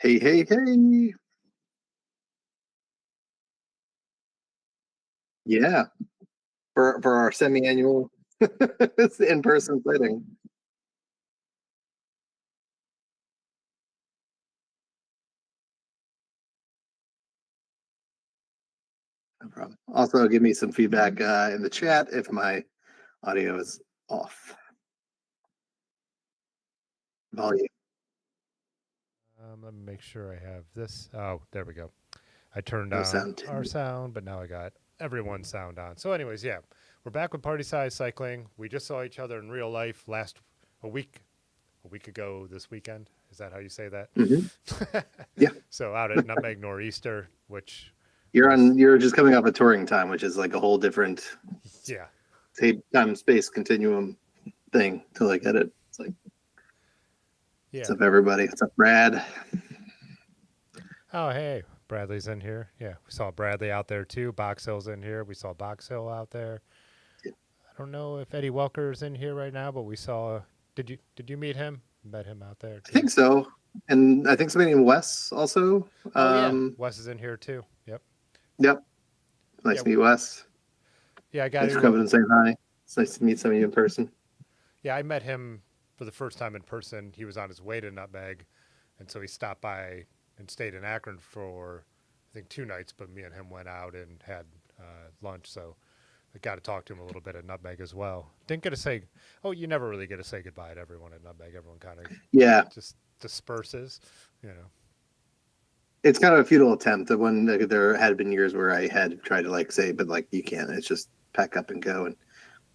Hey, hey, hey. Yeah, for our semi-annual in-person sighting. No problem. Also, give me some feedback in the chat if my audio is off. Volume. Let me make sure I have this. Oh, there we go. I turned No on sound. our sound, but now I got everyone's sound on. So, anyways, yeah, we're back with Party Size Cycling. We just saw each other in real life a week ago this weekend. Is that how you say that? Hmm. Yeah, So out at Nutmeg Nor'easter, which you're just coming off a touring time, which is like a whole different yeah, time space continuum thing to look at it. It's like, what's yeah. up, everybody? What's up, Brad? Oh, hey, Bradley's in here. Yeah, we saw Bradley out there too. Box Hill's in here. We saw Box Hill out there. Yeah. I don't know if Eddie Welker's in here right now, but we saw. Did you meet him? Met him out there I too. think so. And I think somebody named Wes also. Oh yeah, Wes is in here too. Yep. Yep. Nice Yeah. to meet Wes. Yeah, I got Thanks for to. coming and saying hi. It's nice to meet some of you in person. Yeah, I met him for the first time in person. He was on his way to Nutmeg, and so he stopped by and stayed in Akron for I think 2 nights. But me and him went out and had lunch. So I got to talk to him a little bit at Nutmeg as well. Didn't get to say, oh, you never really get to say goodbye to everyone at Nutmeg. Everyone kind of Yeah, just disperses, you know. it's kind of a futile attempt. The one there had been years where I had tried to like say, but like you can't. It's just pack up and go and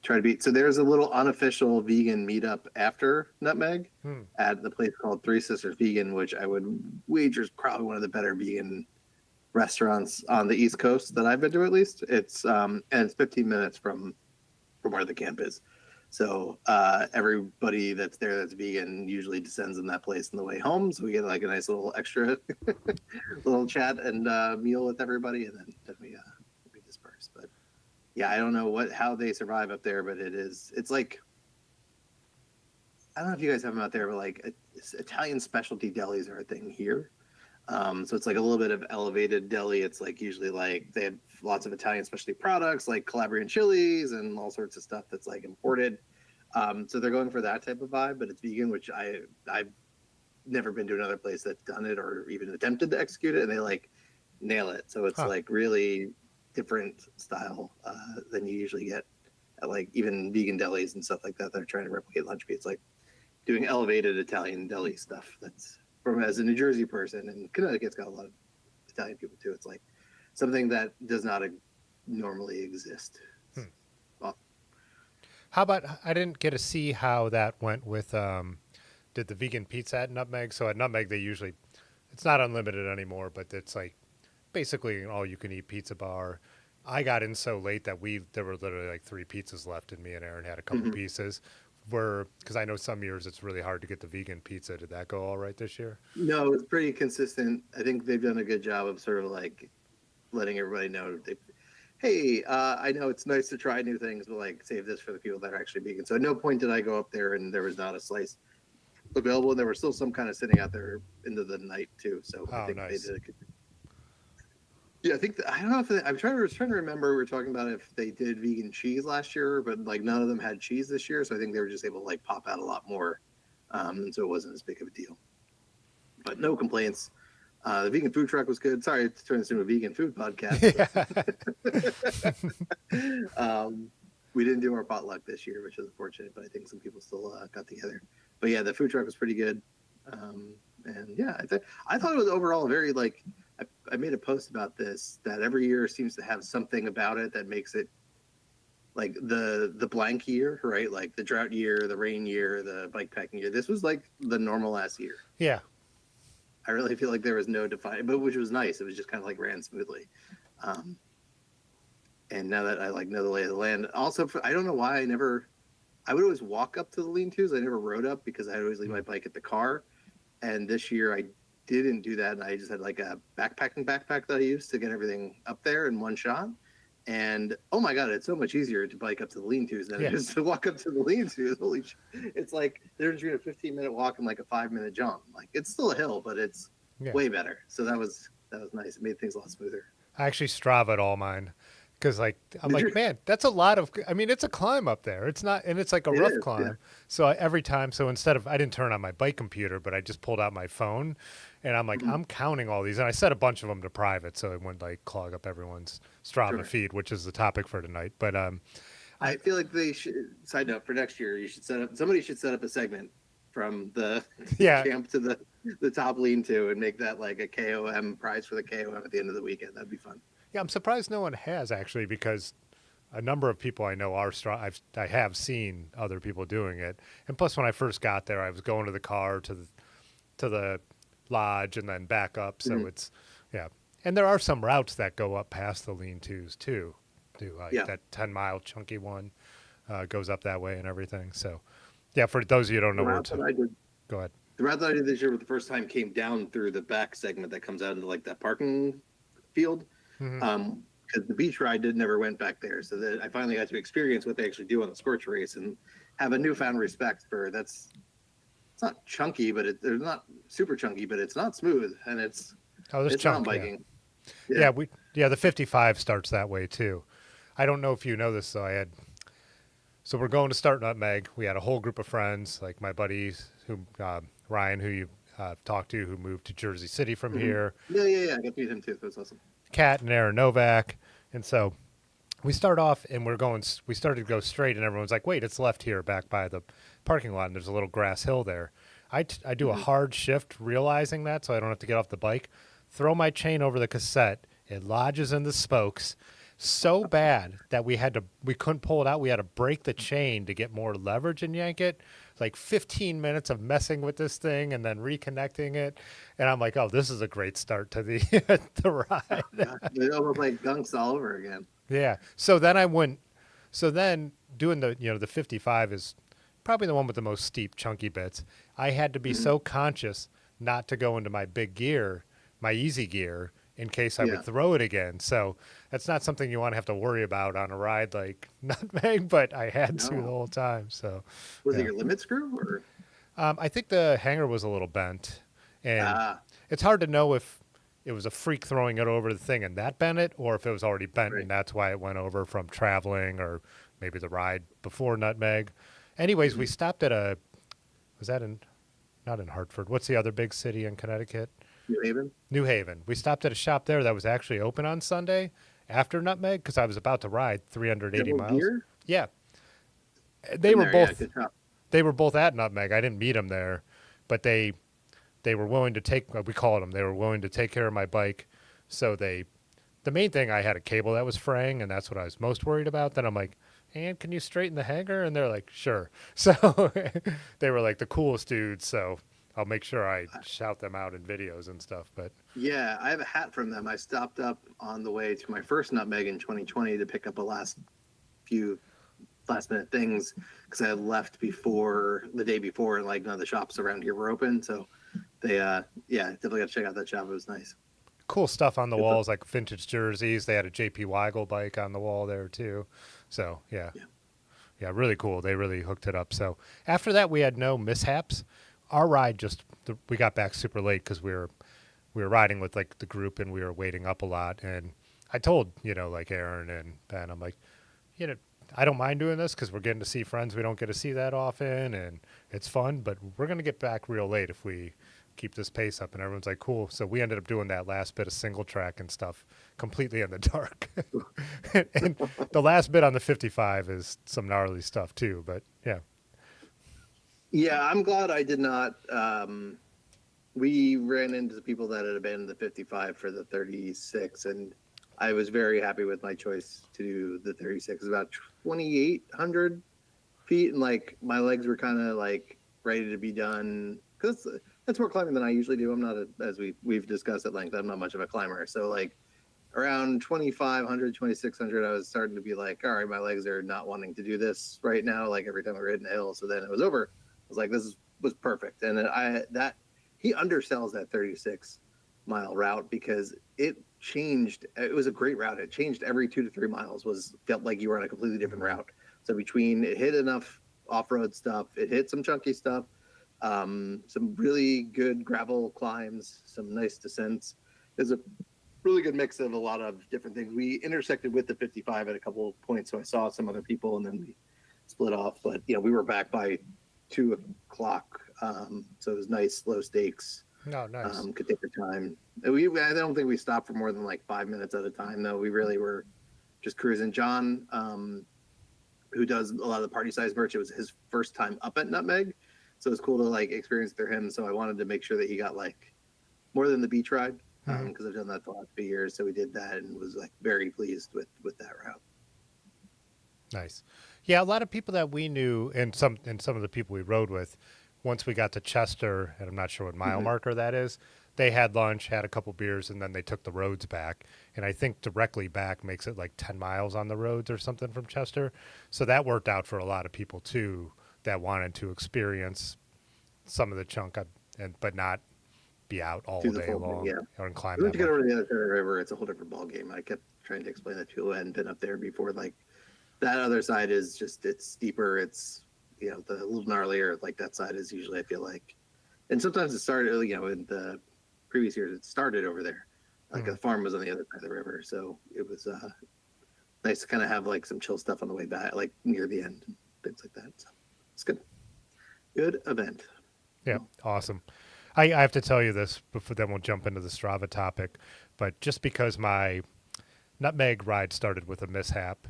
try to beat. So there's a little unofficial vegan meetup after Nutmeg at the place called Three Sisters Vegan, which I would wager is probably one of the better vegan restaurants on the East Coast that I've been to at least. It's and it's 15 minutes from where the camp is. So everybody that's there that's vegan usually descends in that place on the way home. So we get like a nice little extra little chat and meal with everybody, and then we disperse. But yeah, I don't know how they survive up there, but it's like I don't know if you guys have them out there, but like Italian specialty delis are a thing here. So it's like a little bit of elevated deli. It's like usually like they have lots of Italian specialty products like Calabrian chilies and all sorts of stuff that's like imported. So they're going for that type of vibe, but it's vegan, which I've never been to another place that's done it or even attempted to execute it, and they like nail it. So it's like really different style than you usually get at like even vegan delis and stuff like that that are trying to replicate lunch meat. It's like doing elevated Italian deli stuff. That's from as a New Jersey person, and Connecticut's got a lot of Italian people too. It's like something that does not normally exist. Well, How about I didn't get to see how that went with did the vegan pizza at Nutmeg. So at Nutmeg they usually it's not unlimited anymore, but it's like basically an all you can eat pizza bar. I got in so late that there were literally like 3 pizzas left, and me and Aaron had a couple pieces. Because I know some years it's really hard to get the vegan pizza. Did that go all right this year? no, it's pretty consistent. I think they've done a good job of sort of like letting everybody know hey, I know it's nice to try new things, but like save this for the people that are actually vegan. So at no point did I go up there and there was not a slice available, and there was still some kind of sitting out there into the night too. So I think nice. they did a good. Yeah, I think I don't know if I was trying to remember. We were talking about if they did vegan cheese last year, but like none of them had cheese this year, so I think they were just able to like pop out a lot more, and so it wasn't as big of a deal. But no complaints. The vegan food truck was good. Sorry to turn this into a vegan food podcast. We didn't do our potluck this year, which is unfortunate, but I think some people still got together. But yeah, the food truck was pretty good. And yeah, I thought it was overall very like, I made a post about this, that every year seems to have something about it that makes it like the blank year, right? Like the drought year, the rain year, the bike packing year. This was like the normal last year. Yeah. I really feel like there was no defining, but which was nice. It was just kind of like ran smoothly. And now that I like know the lay of the land, also I don't know why I would always walk up to the lean-tos. I never rode up because I'd always leave my bike at the car. And this year I didn't do that. And I just had like a backpack that I used to get everything up there in one shot. And oh my God, it's so much easier to bike up to the lean-tos than it is to walk up to the lean-tos. Holy shit. It's like there's between a 15-minute walk and like a 5-minute jump. Like it's still a hill, but it's way better. So that was nice. It made things a lot smoother. I actually Strava all mine. Because like I'm like, man, that's a lot of. I mean, it's a climb up there. It's not, and it's like a rough climb. Yeah. So every time, instead of I didn't turn on my bike computer, but I just pulled out my phone, and I'm like, I'm counting all these, and I set a bunch of them to private, so it wouldn't like clog up everyone's Strava feed, which is the topic for tonight. But I feel like they should. Side note for next year, somebody should set up a segment from the camp to the top lean-to and make that like a KOM prize for the KOM at the end of the weekend. That'd be fun. Yeah, I'm surprised no one has actually, because a number of people I know are I have seen other people doing it, and plus when I first got there, I was going to the car to the lodge and then back up. So it's and there are some routes that go up past the lean-tos too. That 10-mile chunky one goes up that way and everything. So yeah, for those of you who don't know where to go ahead. The route that I did this year for the first time came down through the back segment that comes out into like that parking field. Because the beach ride never went back there, so that I finally got to experience what they actually do on the Scorch race and have a newfound respect for it's not chunky, but they're not super chunky, but it's not smooth, and it's mountain biking. The 55 starts that way too. I don't know if you know this, though. So we're going to start Nutmeg. We had a whole group of friends, like my buddies, Ryan, who you talked to, who moved to Jersey City from here. Yeah. I got to meet him too. That was awesome. Kat and Aaron Novak. And so we start off and we started to go straight, and everyone's like, wait, it's left here back by the parking lot, and there's a little grass hill there. I do a Mhm. hard shift realizing that so I don't have to get off the bike, throw my chain over the cassette, it lodges in the spokes so bad that we couldn't pull it out. We had to break the chain to get more leverage and yank it. Like 15 minutes of messing with this thing and then reconnecting it, and I'm like, oh, this is a great start to the the Oh, ride. God. It almost like gunks all over again. Yeah. So then I went. So then doing the 55 is probably the one with the most steep, chunky bits. I had to be Mhm. so conscious not to go into my big gear, my easy gear, in case I would Yeah. throw it again. So that's not something you want to have to worry about on a ride like Nutmeg, but I had to the No. whole time. So Was it yeah. your limit screw or? I think the hanger was a little bent, and Ah, it's hard to know if it was a freak throwing it over the thing and that bent it, or if it was already bent right. and that's why it went over from traveling, or maybe the ride before Nutmeg. Anyways, we Mhm. stopped at a was that in not in Hartford? What's the other big city in Connecticut? New Haven. New Haven. We stopped at a shop there that was actually open on Sunday after Nutmeg because I was about to ride 380 Double miles. gear. Yeah, they Been were there. Yeah. both Good job. they were both at Nutmeg. I didn't meet them there, but they were willing to take we called them. They were willing to take care of my bike. So the main thing, I had a cable that was fraying, and that's what I was most worried about. Then I'm like, and can you straighten the hanger? And they're like, sure. So they were like the coolest dudes. So I'll make sure I shout them out in videos and stuff. But Yeah, I have a hat from them. I stopped up on the way to my first Nutmeg in 2020 to pick up a few last minute things because I had left before the day before, and like none of the shops around here were open. So they, yeah, definitely got to check out that shop. It was nice. cool stuff on the Good stuff. walls, like vintage jerseys. They had a JP Weigel bike on the wall there too. So yeah, Yeah. yeah, really cool. They really hooked it up. So after that, we had no mishaps. Our ride we got back super late because we were riding with like the group and we were waiting up a lot. And I told like Aaron and Ben, I'm like, you know, I don't mind doing this because we're getting to see friends we don't get to see that often, and it's fun. But we're gonna get back real late if we keep this pace up. And everyone's like, cool. So we ended up doing that last bit of single track and stuff completely in the dark. And the last bit on the 55 is some gnarly stuff too. But yeah. Yeah, I'm glad I did not. We ran into the people that had abandoned the 55 for the 36, and I was very happy with my choice to do the 36. It's about 2,800 feet, and like my legs were kind of like ready to be done because that's more climbing than I usually do. I'm not as we've discussed at length. I'm not much of a climber, so like around 2,500, 2,600, I was starting to be like, all right, my legs are not wanting to do this right now. Like every time I rid in a hill, so then it was over. I was like, was perfect, and he undersells that 36-mile route because it changed. It was a great route. It changed every 2 to 3 miles. Felt like you were on a completely different route. So between it hit enough off-road stuff, it hit some chunky stuff, some really good gravel climbs, some nice descents. There's a really good mix of a lot of different things. We intersected with the 55 at a couple of points, so I saw some other people, and then we split off. But we were back by 2 o'clock, so it was nice, low stakes. No, nice. Could take your time. I don't think we stopped for more than like 5 minutes at a time, though. We really were just cruising. John, who does a lot of the party size merch, it was his first time up at Nutmeg, so it's cool to like experience through him. So I wanted to make sure that he got like more than the beach ride because I've done that the last few years. So we did that and was like very pleased with that route. Nice. Yeah, a lot of people that we knew and some of the people we rode with, once we got to Chester, and I'm not sure what mile Mm-hmm. marker that is, they had lunch, had a couple beers, and then they took the roads back. And I think directly back makes it like 10 miles on the roads or something from Chester. So that worked out for a lot of people too that wanted to experience some of the chunk but not be out all Do the day full thing, long yeah. and climb Once that you get much. over the other side of the river, it's a whole different ball game. I kept trying to explain that to people who hadn't been up there before. Like that other side is just it's steeper. It's the little gnarlier. Like that side is usually I feel like, and sometimes it started. In the previous years it started over there. Like Mhm. the farm was on the other side of the river, so it was nice to kind of have like some chill stuff on the way back, like near the end and things like that. So it's good. Good event. Yeah, awesome. I have to tell you this before then we'll jump into the Strava topic, but just because Nutmeg ride started with a mishap.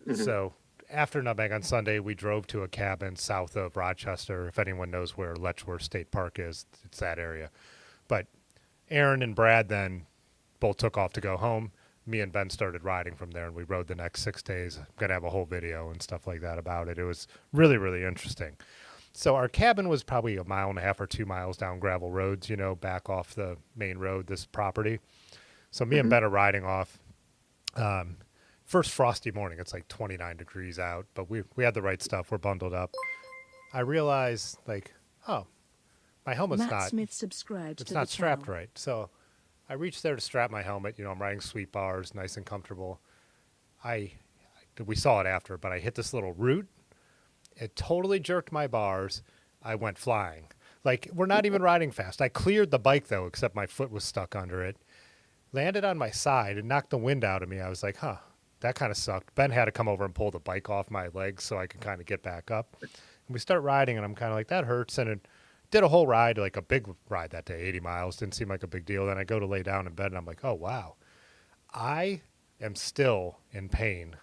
Hmm. So after Nutmeg on Sunday, we drove to a cabin south of Rochester. If anyone knows where Letchworth State Park is, it's that area. But Aaron and Brad then both took off to go home. Me and Ben started riding from there, and we rode the next 6 days. I'm going to have a whole video and stuff like that about it. It was really, really interesting. So our cabin was probably a mile and a half or 2 miles down gravel roads, back off the main road, this property. So me and Hmm. Ben are riding off. Um, First frosty morning, it's like 29 degrees out, but we had the right stuff. We're bundled up. I realized, like, oh, my helmet's Matt not, Smith subscribed it's to the not strapped channel. right. So I reached there to strap my helmet. I'm riding sweet bars, nice and comfortable. I we saw it after, but I hit this little root. It totally jerked my bars. I went flying. Like, we're not even riding fast. I cleared the bike though, except my foot was stuck under it. Landed on my side and knocked the wind out of me. I was like, huh, that kind of sucked. Ben had to come over and pull the bike off my legs so I could kind of get back up. And we start riding, and I'm kind of like, that hurts. And it did a whole ride, like a big ride that day, 80 miles. Didn't seem like a big deal. Then I go to lay down in bed, and I'm like, oh, wow. I am still in pain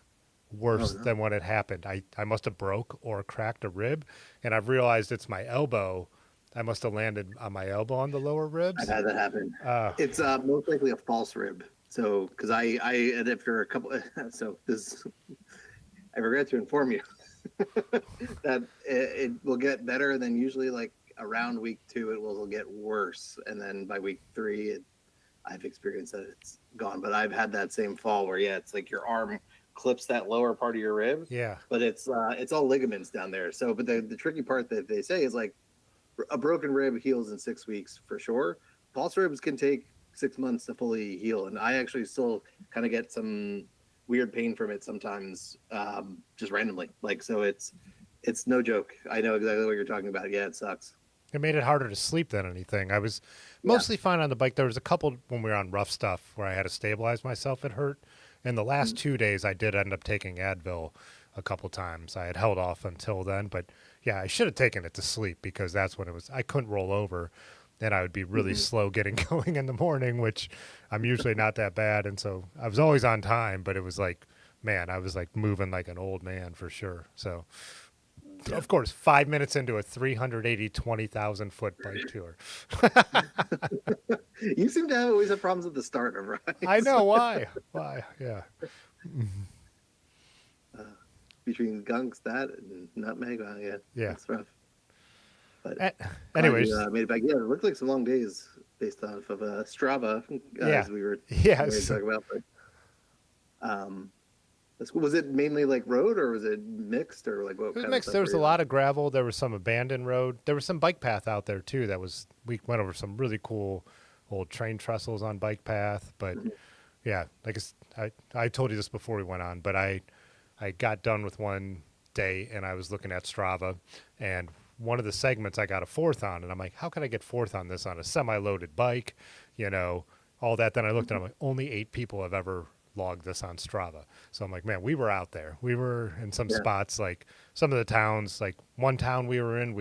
Oh worse no. than when it happened. I must have broke or cracked a rib, and I've realized it's my elbow. I must have landed on my elbow on the lower I've ribs. had that happen. Uh, It's most likely a false rib. So, because and after a couple, so this, I regret to inform you that it will get better. And then usually, like around week 2, it will get worse, and then by week 3, I've experienced that it's gone. But I've had that same fall where, yeah, it's like your arm clips that lower part of your rib, yeah. but it's all ligaments down there. So, but the tricky part that they say is like a broken rib heals in 6 weeks for sure. False ribs can take 6 months to fully heal, and I actually still kind of get some weird pain from it sometimes, just randomly. Like, so it's no joke. I know exactly what you're talking about. Yeah, it sucks. It made it harder to sleep than anything. I was Yeah. mostly fine on the bike. There was a couple when we were on rough stuff where I had to stabilize myself. It hurt. And the last Mm-hmm. 2 days, I did end up taking Advil a couple times. I had held off until then, but yeah, I should have taken it to sleep because that's when it was. I couldn't roll over, and I would be really Mm-hmm. slow getting going in the morning, which I'm usually not that bad. And so I was always on time, but it was like, man, I was like moving like an old man for sure. So Yeah. of course, 5 minutes into a 380, 20,000 foot bike tour. You seem to always have problems at the start of I rides. know why. Why? Yeah. uh, Between gunks, that and nutmeg. Yeah, Yeah. that's rough. But A- glad you Anyways, made it back. Yeah, it looked like some long days based off of Strava, yeah. as we were ready to Yes. talk about. But was it mainly like road, or was it mixed, or like what It was kind of mixed. stuff There were was a you on? lot of gravel. There was some abandoned road. There was some bike path out there too. We went over some really cool old train trestles on bike path. But Mhm. yeah, I told you this before we went on, but I got done with one day and I was looking at Strava, and one of the segments I got a fourth on, and I'm like, how can I get fourth on this on a semi-loaded bike? You know, all that. Then I looked and I'm like, only 8 people have ever logged this on Strava. So I'm like, man, we were out there. We were in some Yeah. spots, like some of the towns, like one town we were in,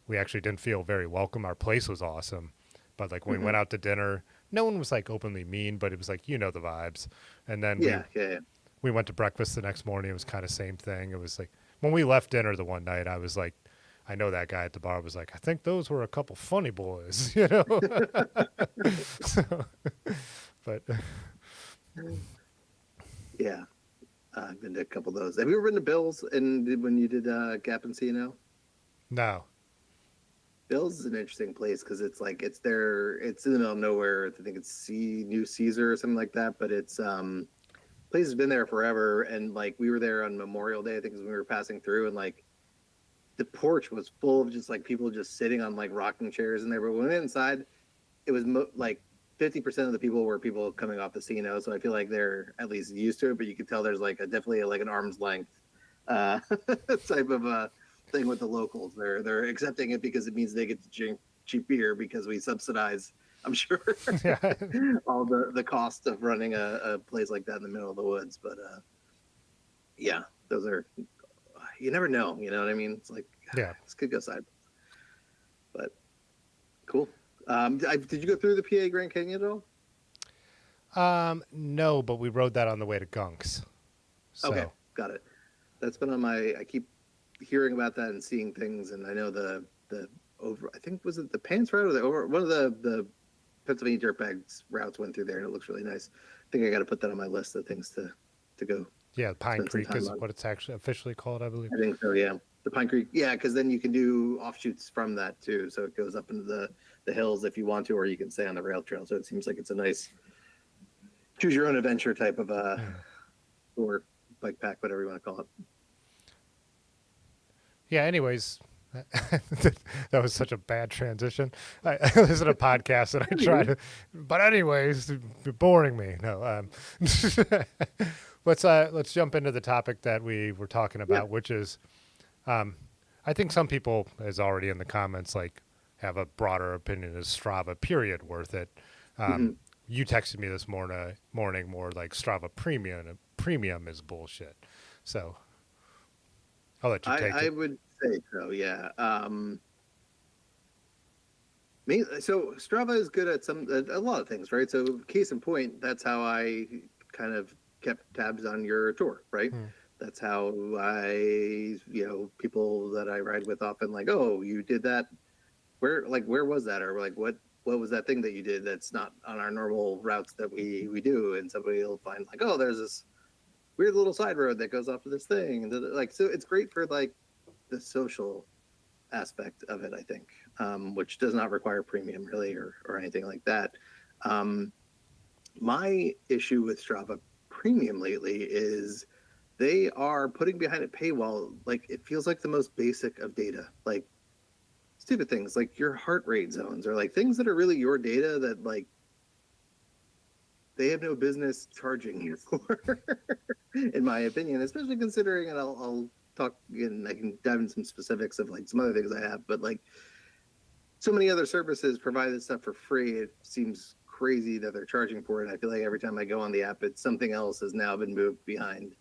we actually didn't feel very welcome. Our place was awesome, but like when we Hmm. went out to dinner, no one was like openly mean, but it was like, the vibes. And then Yeah. Yeah. Yeah. we went to breakfast the next morning. It was kind of same thing. It was like when we left dinner the one night, I was like, I know that guy at the bar was like, I think those were a couple funny boys, so, but Yeah. I've been to a couple of those. Have you ever been to Bill's and when you did Gap and CNO? no, Bill's is an interesting place because it's like it's in the middle of nowhere. I think it's New Caesar or something like that. But it's place has been there forever. And like we were there on Memorial Day, I think, is when we were passing through, and like the porch was full of just like people just sitting on like rocking chairs in there. But when we went inside, it was like 50% of the people were people coming off the CNO. So I feel like they're at least used to it. But you could tell there's like definitely like an arm's length uh, type of thing with the locals. They're accepting it because it means they get to drink cheap beer because we subsidize, I'm sure, yeah, all the cost of running a place like that in the middle of the woods. But yeah, those are, you never know. You know what I mean? It's like yeah. this could go sideways. But cool. Did you go through the PA Grand Canyon at all? No, but we rode that on the way to Gunks. Okay, So got it. That's been on my. I keep hearing about that and seeing things, and I know the over. I think was it the Pants route or the over one of the Pennsylvania Dirtbags routes went through there, and it looks really nice. I think I got to put that on my list of things to go yeah, Pine spend some Creek time is on. what it's actually officially called, I believe. I think so. Yeah, the Pine Creek. Yeah, because then you can do offshoots from that too. So it goes up into the hills if you want to, or you can stay on the rail trail. So it seems like it's a nice choose your own adventure type of Yeah. or bike pack, whatever you want to call it. Yeah. Anyways, that was such a bad transition. I listen to podcasts and I try to, but anyways, you're boring me. No. Let's jump into the topic that we were talking Yeah. about, which is, I think some people, as already in the comments, like have a broader opinion. Is Strava period worth it? Mm-hmm. You texted me this morning more like Strava premium is bullshit. So I'll let you take I it. would say so. Yeah. So Strava is good at a lot of things, right? So case in point, that's how I kind of kept tabs on your tour, right? Hmm. That's how people that I ride with often like, oh, you did that. Where was that? Or like, what was that thing that you did that's not on our normal routes that we do? And somebody will find like, oh, there's this weird little side road that goes off of this thing. And like, so it's great for like the social aspect of it, I think, which does not require premium really or anything like that. Um, my issue with Strava Premium lately is they are putting behind a paywall. Like it feels like the most basic of data, like stupid things like your heart rate zones or like things that are really your data that like they have no business charging you for, in my opinion, especially considering, and I'll talk and I can dive into some specifics of like some other things I have, but like so many other services provide this stuff for free. It seems crazy that they're charging for it. I feel like every time I go on the app, it's something else has now been moved behind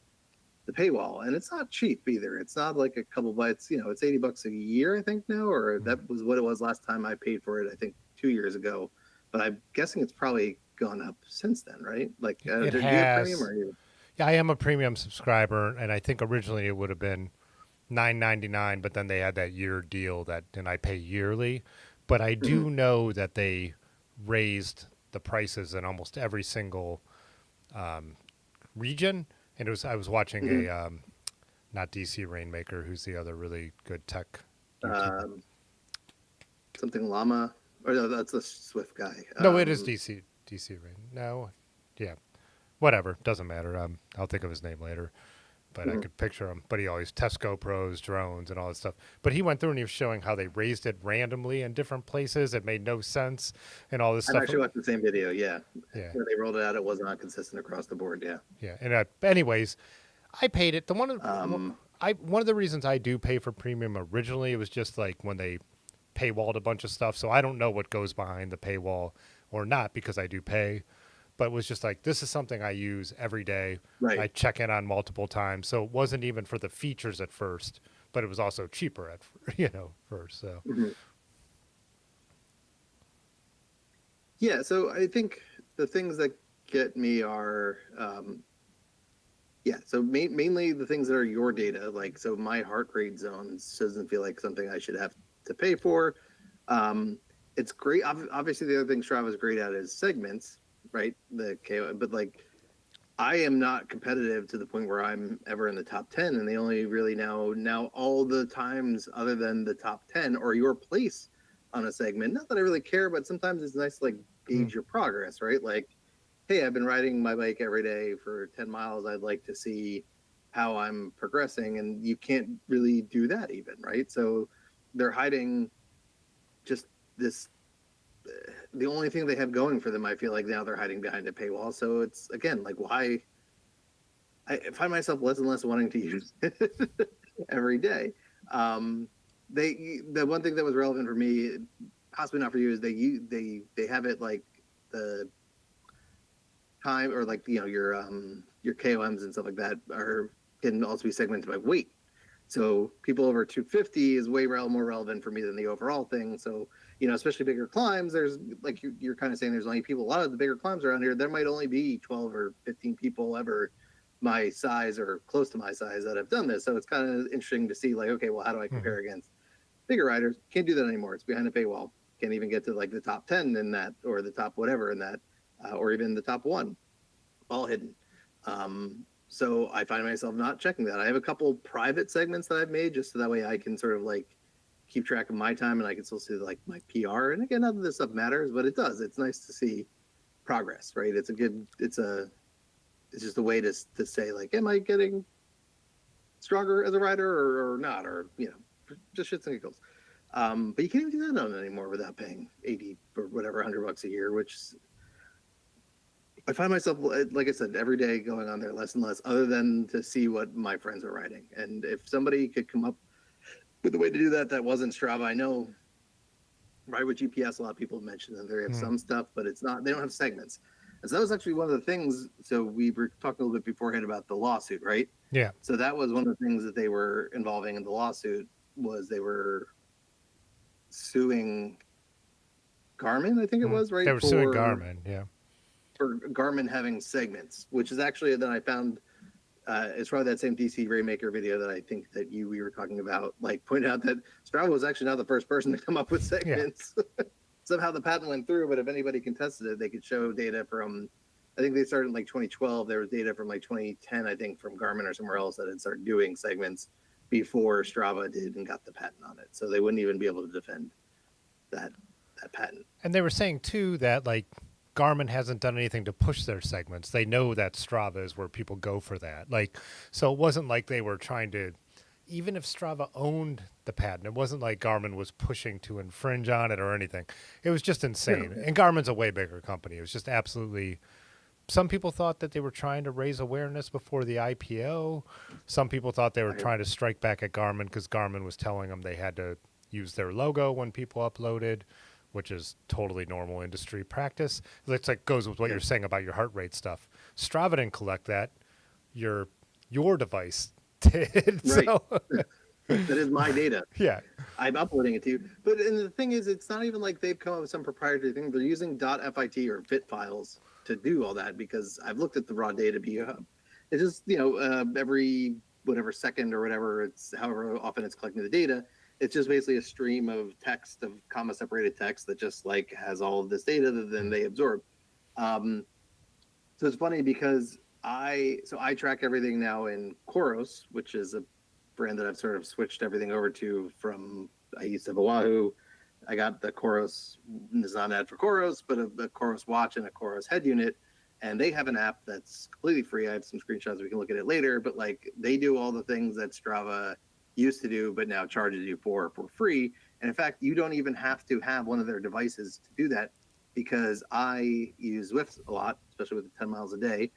the paywall, and it's not cheap either. It's not like a couple bucks. It's $80 a year, I think now, or Hmm. that was what it was last time I paid for it. I think 2 years ago, but I'm guessing it's probably gone up since then, right? Like, It do you have premium has. or you? Yeah, I am a premium subscriber, and I think originally it would have been $9.99, but then they had that year deal and I pay yearly. But I Mhm. do know that they raised the prices in almost every single um, region. And I was watching Mhm. not DC Rainmaker, who's the other really good tech YouTuber. Um, Something llama, or no, that's the Swift guy. No, it is DC Rain. No, yeah, whatever, doesn't matter. I'll think of his name later. But I Mhm. could picture him. But he always Tesco Pros, drones, and all that stuff. But he went through and he was showing how they raised it randomly in different places. It made no sense, and all this I've stuff. actually watched the same video. Yeah, Yeah, when they rolled it out, it was not consistent across the board. Yeah. yeah. And anyways, I paid it. Um, One of the reasons I do pay for premium originally, it was just like when they paywalled a bunch of stuff. So I don't know what goes behind the paywall or not because I do pay. But it was just like this is something I use every day. right. I check in on multiple times, so it wasn't even for the features at first, but it was also cheaper at first. So Mhm. Yeah. So I think the things that get me are, yeah. So mainly the things that are your data, like so my heart rate zones doesn't feel like something I should have to pay for. Um, it's great. Obviously, the other thing Strava is great at is segments, right? The KO, but like I am not competitive to the point where I'm ever in the top 10. And they only really now all the times other than the top 10 or your place on a segment. Not that I really care, but sometimes it's nice to like hmm. gauge your progress, right? Like, hey, I've been riding my bike every day for 10 miles. I'd like to see how I'm progressing. And you can't really do that even, right? So they're hiding just this the only thing they have going for them. I feel like now they're hiding behind a paywall. So it's again like why I find myself less and less wanting to use it every day. Um, the one thing that was relevant for me, possibly not for you, is they have it like the time or like your KOMs and stuff like that are can also be segmented by weight. So people over 250 is way more relevant for me than the overall thing. So especially bigger climbs, there's like you're kind of saying there's only people, a lot of the bigger climbs around here, there might only be 12 or 15 people ever my size or close to my size that have done this. So it's kind of interesting to see like, okay, well, how do I compare against bigger riders? Can't do that anymore. It's behind a paywall. Can't even get to like the top 10 in that, or the top whatever in that, or even the top one, all hidden. So I find myself not checking that. I have a couple private segments that I've made just so that way I can sort of like keep track of my time and I can still see like my PR. And again, none of this stuff matters, but it does. It's nice to see progress, right? It's just a way to say like, am I getting stronger as a rider or not? Or, just shits and giggles. But you can't even do that on anymore without paying 80 or whatever, $100 a year, which I find myself, like I said, every day going on there less and less, other than to see what my friends are riding. And if somebody could come up with a way to do that wasn't Strava, I know, right, with GPS, a lot of people have mentioned that they have some stuff, but it's not, they don't have segments. And so that was actually one of the things. So we were talking a little bit beforehand about the lawsuit, right? Yeah. So that was one of the things that they were involving in the lawsuit, was they were suing Garmin, I think it was, right? They were suing Garmin, yeah. For Garmin having segments, which is actually, that I found, it's probably that same DC Raymaker video that I think that we were talking about, like pointed out that Strava was actually not the first person to come up with segments. Yeah. Somehow the patent went through, but if anybody contested it, they could show data from, I think they started in like 2012. There was data from like 2010, I think, from Garmin or somewhere else that had started doing segments before Strava did and got the patent on it. So they wouldn't even be able to defend that patent. And they were saying too that like Garmin hasn't done anything to push their segments. They know that Strava is where people go for that. Like, so it wasn't like they were trying to, even if Strava owned the patent, it wasn't like Garmin was pushing to infringe on it or anything. It was just insane. Yeah. And Garmin's a way bigger company. It was just absolutely, some people thought that they were trying to raise awareness before the IPO. Some people thought they were trying to strike back at Garmin because Garmin was telling them they had to use their logo when people uploaded, which is totally normal industry practice. It's like goes with what you're saying about your heart rate stuff. Strava didn't collect that. Your device did. Right. So. That is my data. Yeah. I'm uploading it to you. But and the thing is, it's not even like they've come up with some proprietary thing. They're using .fit or fit files to do all that, because I've looked at the raw data. It's just, every whatever second or whatever, it's however often it's collecting the data. It's just basically a stream of text, of comma separated text that just like has all of this data that then they absorb. So it's funny because I track everything now in Koros, which is a brand that I've sort of switched everything over to from, I used to have a Wahoo. I got the Koros, it's not an ad for Koros, but a Koros watch and a Koros head unit. And they have an app that's completely free. I have some screenshots, we can look at it later, but like they do all the things that Strava used to do, but now charges you for free. And in fact, you don't even have to have one of their devices to do that, because I use Zwift a lot, especially with the 10 miles a day.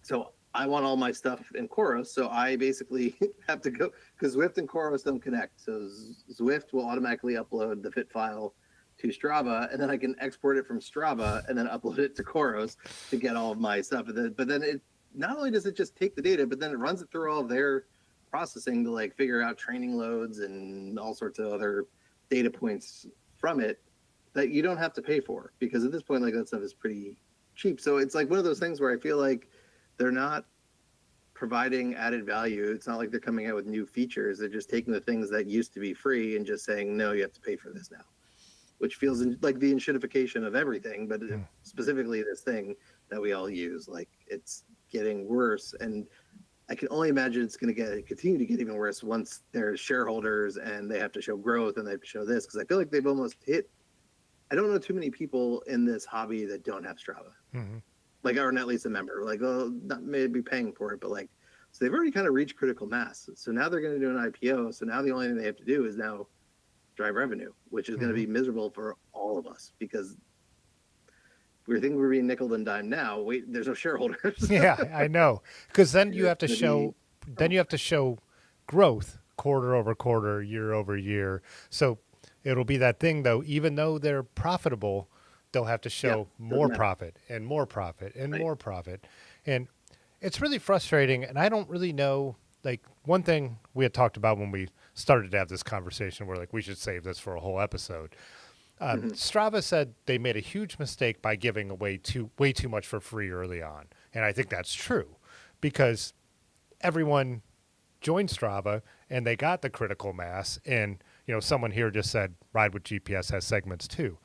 So I want all my stuff in Koros. So I basically have to go, because Zwift and Koros don't connect. So Zwift will automatically upload the fit file to Strava, and then I can export it from Strava and then upload it to Koros to get all of my stuff. But then it, not only does it just take the data, but then it runs it through all of their processing to like figure out training loads and all sorts of other data points from it that you don't have to pay for, because at this point, like, that stuff is pretty cheap. So it's like one of those things where I feel like they're not providing added value. It's not like they're coming out with new features. They're just taking the things that used to be free and just saying, no, you have to pay for this now, which feels like the enshitification of everything, but specifically this thing that we all use. Like, it's getting worse. And I can only imagine it's going to continue to get even worse once there's shareholders and they have to show growth and they have to show this, because I feel like they've almost hit. I don't know too many people in this hobby that don't have Strava, like, or at least a member. Like, not maybe paying for it, but like, so they've already kind of reached critical mass. So now they're going to do an IPO. So now the only thing they have to do is now drive revenue, which is going to be miserable for all of us, because we think we're being nickel and dime now. Wait, there's no shareholders. Yeah, I know. Because then you have to show, growth quarter over quarter, year over year. So it'll be that thing though. Even though they're profitable, they'll have to show more profit and more profit and more profit, and it's really frustrating. And I don't really know. Like, one thing we had talked about when we started to have this conversation, we're like, we should save this for a whole episode. Hmm. Strava said they made a huge mistake by giving away way too much for free early on, and I think that's true because everyone joined Strava and they got the critical mass. And someone here just said Ride with GPS has segments too.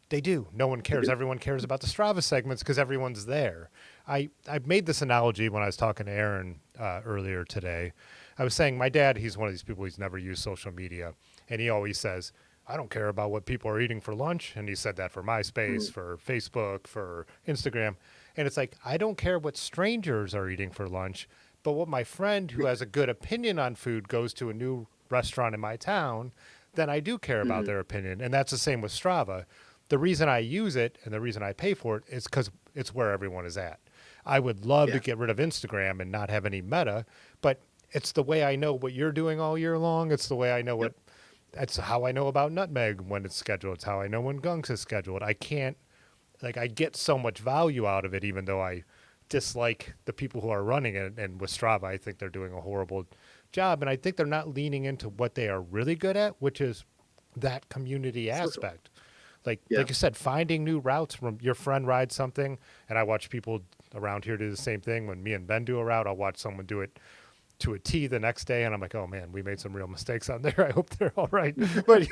They do. No one cares. Everyone cares about the Strava segments because everyone's there. I made this analogy when I was talking to Aaron earlier today. I was saying my dad, he's one of these people, he's never used social media. And he always says, I don't care about what people are eating for lunch. And he said that for MySpace, for Facebook, for Instagram. And it's like, I don't care what strangers are eating for lunch, but what my friend who has a good opinion on food goes to a new restaurant in my town, then I do care about Hmm. their opinion. And that's the same with Strava. The reason I use it and the reason I pay for it is because it's where everyone is at. I would love to Yeah. get rid of Instagram and not have any meta, but it's the way I know what you're doing all year long. It's the way I know Yep. that's how I know about Nutmeg when it's scheduled. It's how I know when Gunks is scheduled. I can't, I get so much value out of it, even though I dislike the people who are running it. And with Strava, I think they're doing a horrible job. And I think they're not leaning into what they are really good at, which is that community Social. aspect. Like Yeah. like you said, finding new routes from your friend rides something, and I watch people around here do the same thing. When me and Ben do a route, I'll watch someone do it to a T the next day, and I'm like, oh man, we made some real mistakes on there. I hope they're all right. But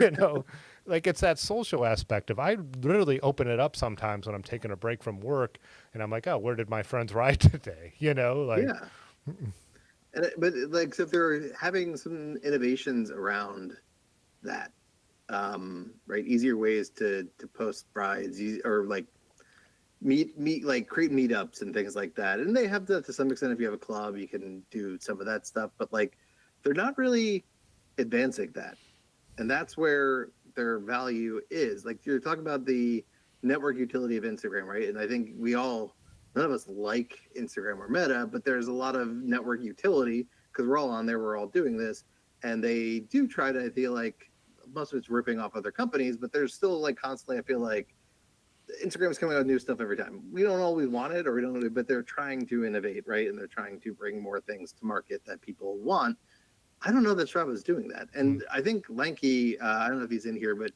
like it's that social aspect of I literally open it up sometimes when I'm taking a break from work, and I'm like, oh, where did my friends ride today? Like Yeah. But like, so if they're having some innovations around that, right, easier ways to post rides, or like meet like create meetups and things like that. And they have that to some extent. If you have a club, you can do some of that stuff. But like, they're not really advancing that, and that's where their value is. Like, you're talking about the network utility of Instagram, right? And I think none of us like Instagram or Meta, but there's a lot of network utility because we're all on there, we're all doing this, and they do try to, I feel like most of it's ripping off other companies, but there's still like constantly, I feel like Instagram's coming out with new stuff every time. We don't always want it, or we don't, but they're trying to innovate, right? And they're trying to bring more things to market that people want. I don't know that Strava is doing that. mm, And I think Lanky, I don't know if he's in here, but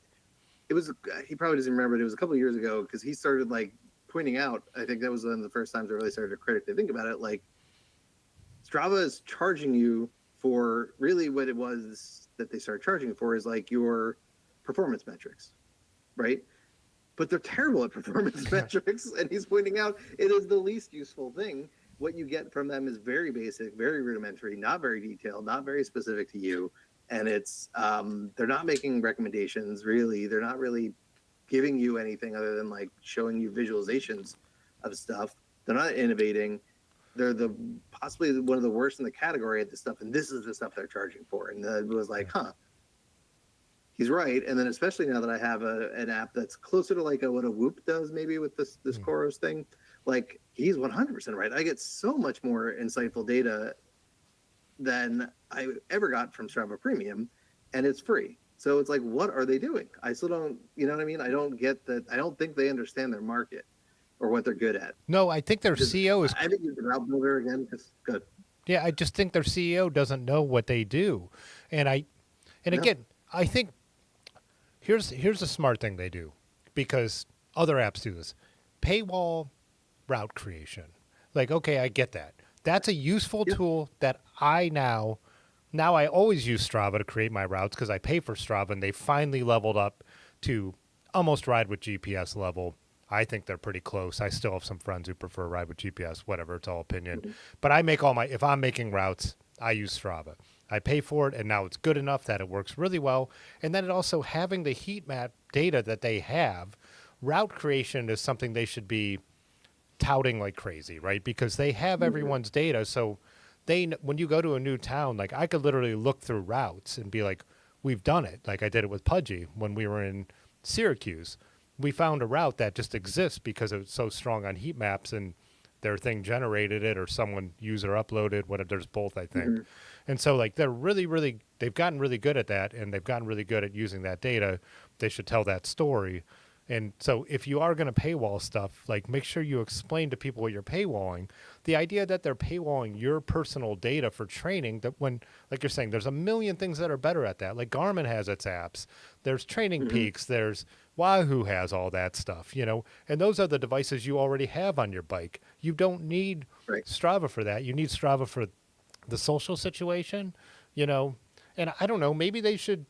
it was, he probably doesn't remember it. It was a couple of years ago because he started like pointing out, I think that was one of the first times I really started to critically think about it. Like, Strava is charging you for really what it was that they started charging for is like your performance metrics, right? But they're terrible at performance metrics. And he's pointing out it is the least useful thing. What you get from them is very basic, very rudimentary, not very detailed, not very specific to you. And it's they're not making recommendations really. They're not really giving you anything other than like showing you visualizations of stuff. They're not innovating. They're the possibly one of the worst in the category at this stuff, and this is the stuff they're charging for. And it was like, huh, he's right. And then especially now that I have an app that's closer to like what a Whoop does maybe with this mm, Koros thing, like he's 100% right. I get so much more insightful data than I ever got from Strava Premium, and it's free. So it's like, what are they doing? I still don't, you know what I mean? I don't get that. I don't think they understand their market or what they're good at. no, I think their Because CEO is I think you can route builder again. Because good. yeah, I just think their CEO doesn't know what they do. And No. again, I think here's a smart thing they do because other apps do this. Paywall route creation. Like, okay, I get that. That's a useful Yeah. tool that I now I always use Strava to create my routes because I pay for Strava and they finally leveled up to almost ride with GPS level. I think they're pretty close. I still have some friends who prefer ride with GPS, whatever, it's all opinion. Mhm. But if I'm making routes, I use Strava. I pay for it and now it's good enough that it works really well. And then it also having the heat map data that they have, route creation is something they should be touting like crazy, right? Because they have Mhm. everyone's data. So when you go to a new town, like I could literally look through routes and be like, we've done it. Like I did it with Pudgy when we were in Syracuse. We found a route that just exists because it was so strong on heat maps and their thing generated it or someone user uploaded, whatever, there's both, I think. Mhm. And so like they've gotten really good at that and they've gotten really good at using that data. They should tell that story. And so if you are going to paywall stuff, like make sure you explain to people what you're paywalling. The idea that they're paywalling your personal data for training, that when, like you're saying, there's a million things that are better at that. Like Garmin has its apps, there's Training Hmm. Peaks, there's Wahoo has all that stuff, and those are the devices you already have on your bike. You don't need Right. Strava for that. You need Strava for the social situation, you know. And I don't know, maybe they should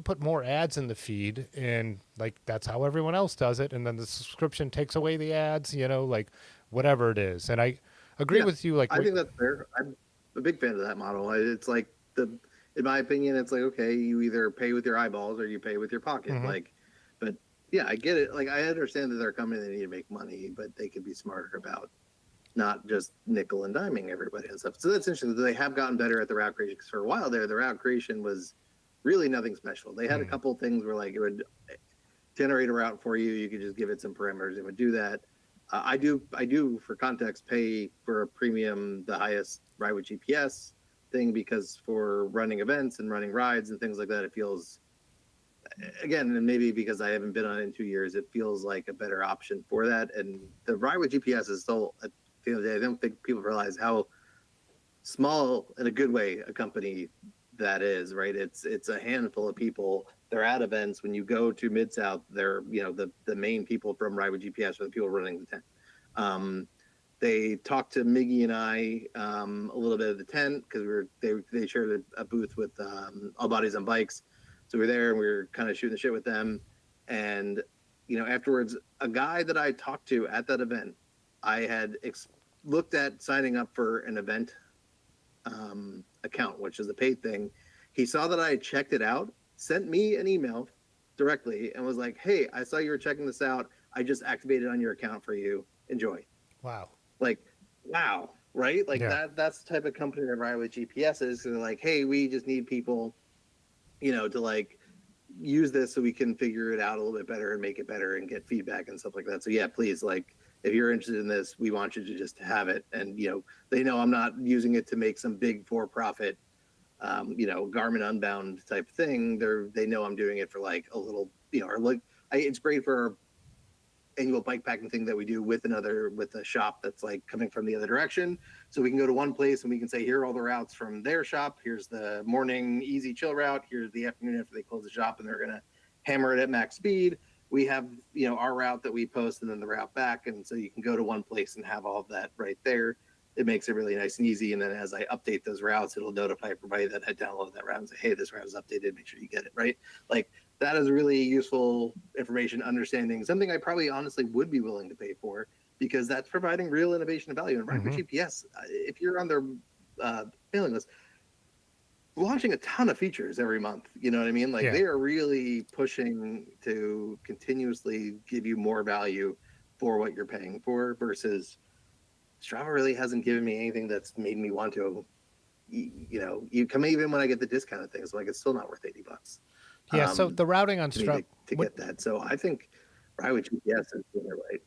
put more ads in the feed, and like that's how everyone else does it, and then the subscription takes away the ads, like whatever it is. And I agree Yeah, with you, like I think that's fair. I'm a big fan of that model. It's like in my opinion, it's like, okay, you either pay with your eyeballs or you pay with your pocket. mhm. Like, but yeah, I get it. Like, I understand that they're coming, they need to make money, but they could be smarter about not just nickel and diming everybody and stuff. So that's interesting. They have gotten better at the route creation, because for a while there, the route creation was really nothing special. They had a Mm. couple things where like it would generate a route for you. You could just give it some parameters. It would do that. I do, for context, pay for a premium, the highest ride with GPS thing, because for running events and running rides and things like that, it feels, again, and maybe because I haven't been on it in 2 years, it feels like a better option for that. And the ride with GPS is still, at the end of the day, I don't think people realize how small, in a good way, a company that is, right? It's a handful of people. They're at events. When you go to Mid South, they're, the main people from Ride with GPS are the people running the tent. Um, they talked to Miggy and I a little bit of the tent, because they shared a booth with All Bodies on Bikes, so we were there and we were kind of shooting the shit with them. And afterwards, a guy that I talked to at that event, I had looked at signing up for an event account, which is a paid thing. He saw that I had checked it out, sent me an email directly, and was like, "Hey, I saw you were checking this out. I just activated on your account for you. Enjoy." Wow. Like, wow, right? Like Yeah. that's the type of company that Ride with GPS is. They're like, "Hey, we just need people, to like use this so we can figure it out a little bit better and make it better and get feedback and stuff like that." So yeah, please, like, if you're interested in this, we want you to just have it. And they know I'm not using it to make some big for-profit, Garmin Unbound type thing. They know I'm doing it for like a little, or like, it's great for our annual bike packing thing that we do with a shop that's like coming from the other direction. So we can go to one place and we can say, here are all the routes from their shop. Here's the morning easy chill route. Here's the afternoon after they close the shop and they're going to hammer it at max speed. We have, our route that we post and then the route back. And so you can go to one place and have all of that right there. It makes it really nice and easy. And then as I update those routes, it'll notify everybody that had downloaded that route and say, hey, this route is updated. Make sure you get it, right? Like, that is really useful information, understanding something I probably honestly would be willing to pay for, because that's providing real innovation and value. And Ride with Hmm. GPS, if you're on their mailing list, launching a ton of features every month. You know what I mean? Like, Yeah. they are really pushing to continuously give you more value for what you're paying for, versus Strava really hasn't given me anything that's made me want to, you come, even when I get the discounted things, like, it's still not worth $80 Yeah. So the routing on to me Strava, to get that. So I think Ride with GPS is doing it right.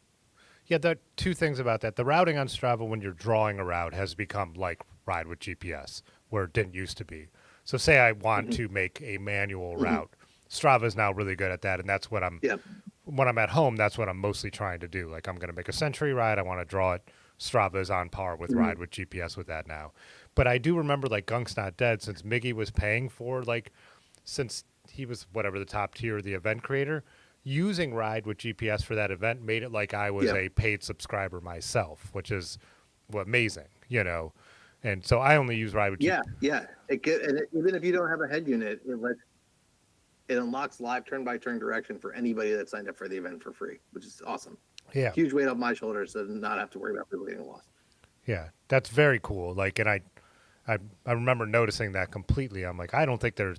yeah, there are two things about that. The routing on Strava when you're drawing a route has become like Ride with GPS, where it didn't used to be. So say I want Mm-hmm. to make a manual Mm-hmm. route. Strava is now really good at that, and that's what Yeah. when I'm at home, that's what I'm mostly trying to do. Like I'm going to make a Century ride, I want to draw it. Strava is on par with Mm-hmm. Ride with GPS with that now. But I do remember like Gunk's Not Dead, since Miggy was paying for, like, since he was whatever the top tier, the event creator, using Ride with GPS for that event made it like I was Yeah. a paid subscriber myself, which is amazing. And so I only use Ride with Yeah. GPS. Yeah. Even if you don't have a head unit, it unlocks live turn-by-turn direction for anybody that signed up for the event for free, which is awesome. Yeah, Huge weight off my shoulders to not have to worry about people getting lost. yeah, that's very cool. Like, and I remember noticing that completely. I'm like, I don't think that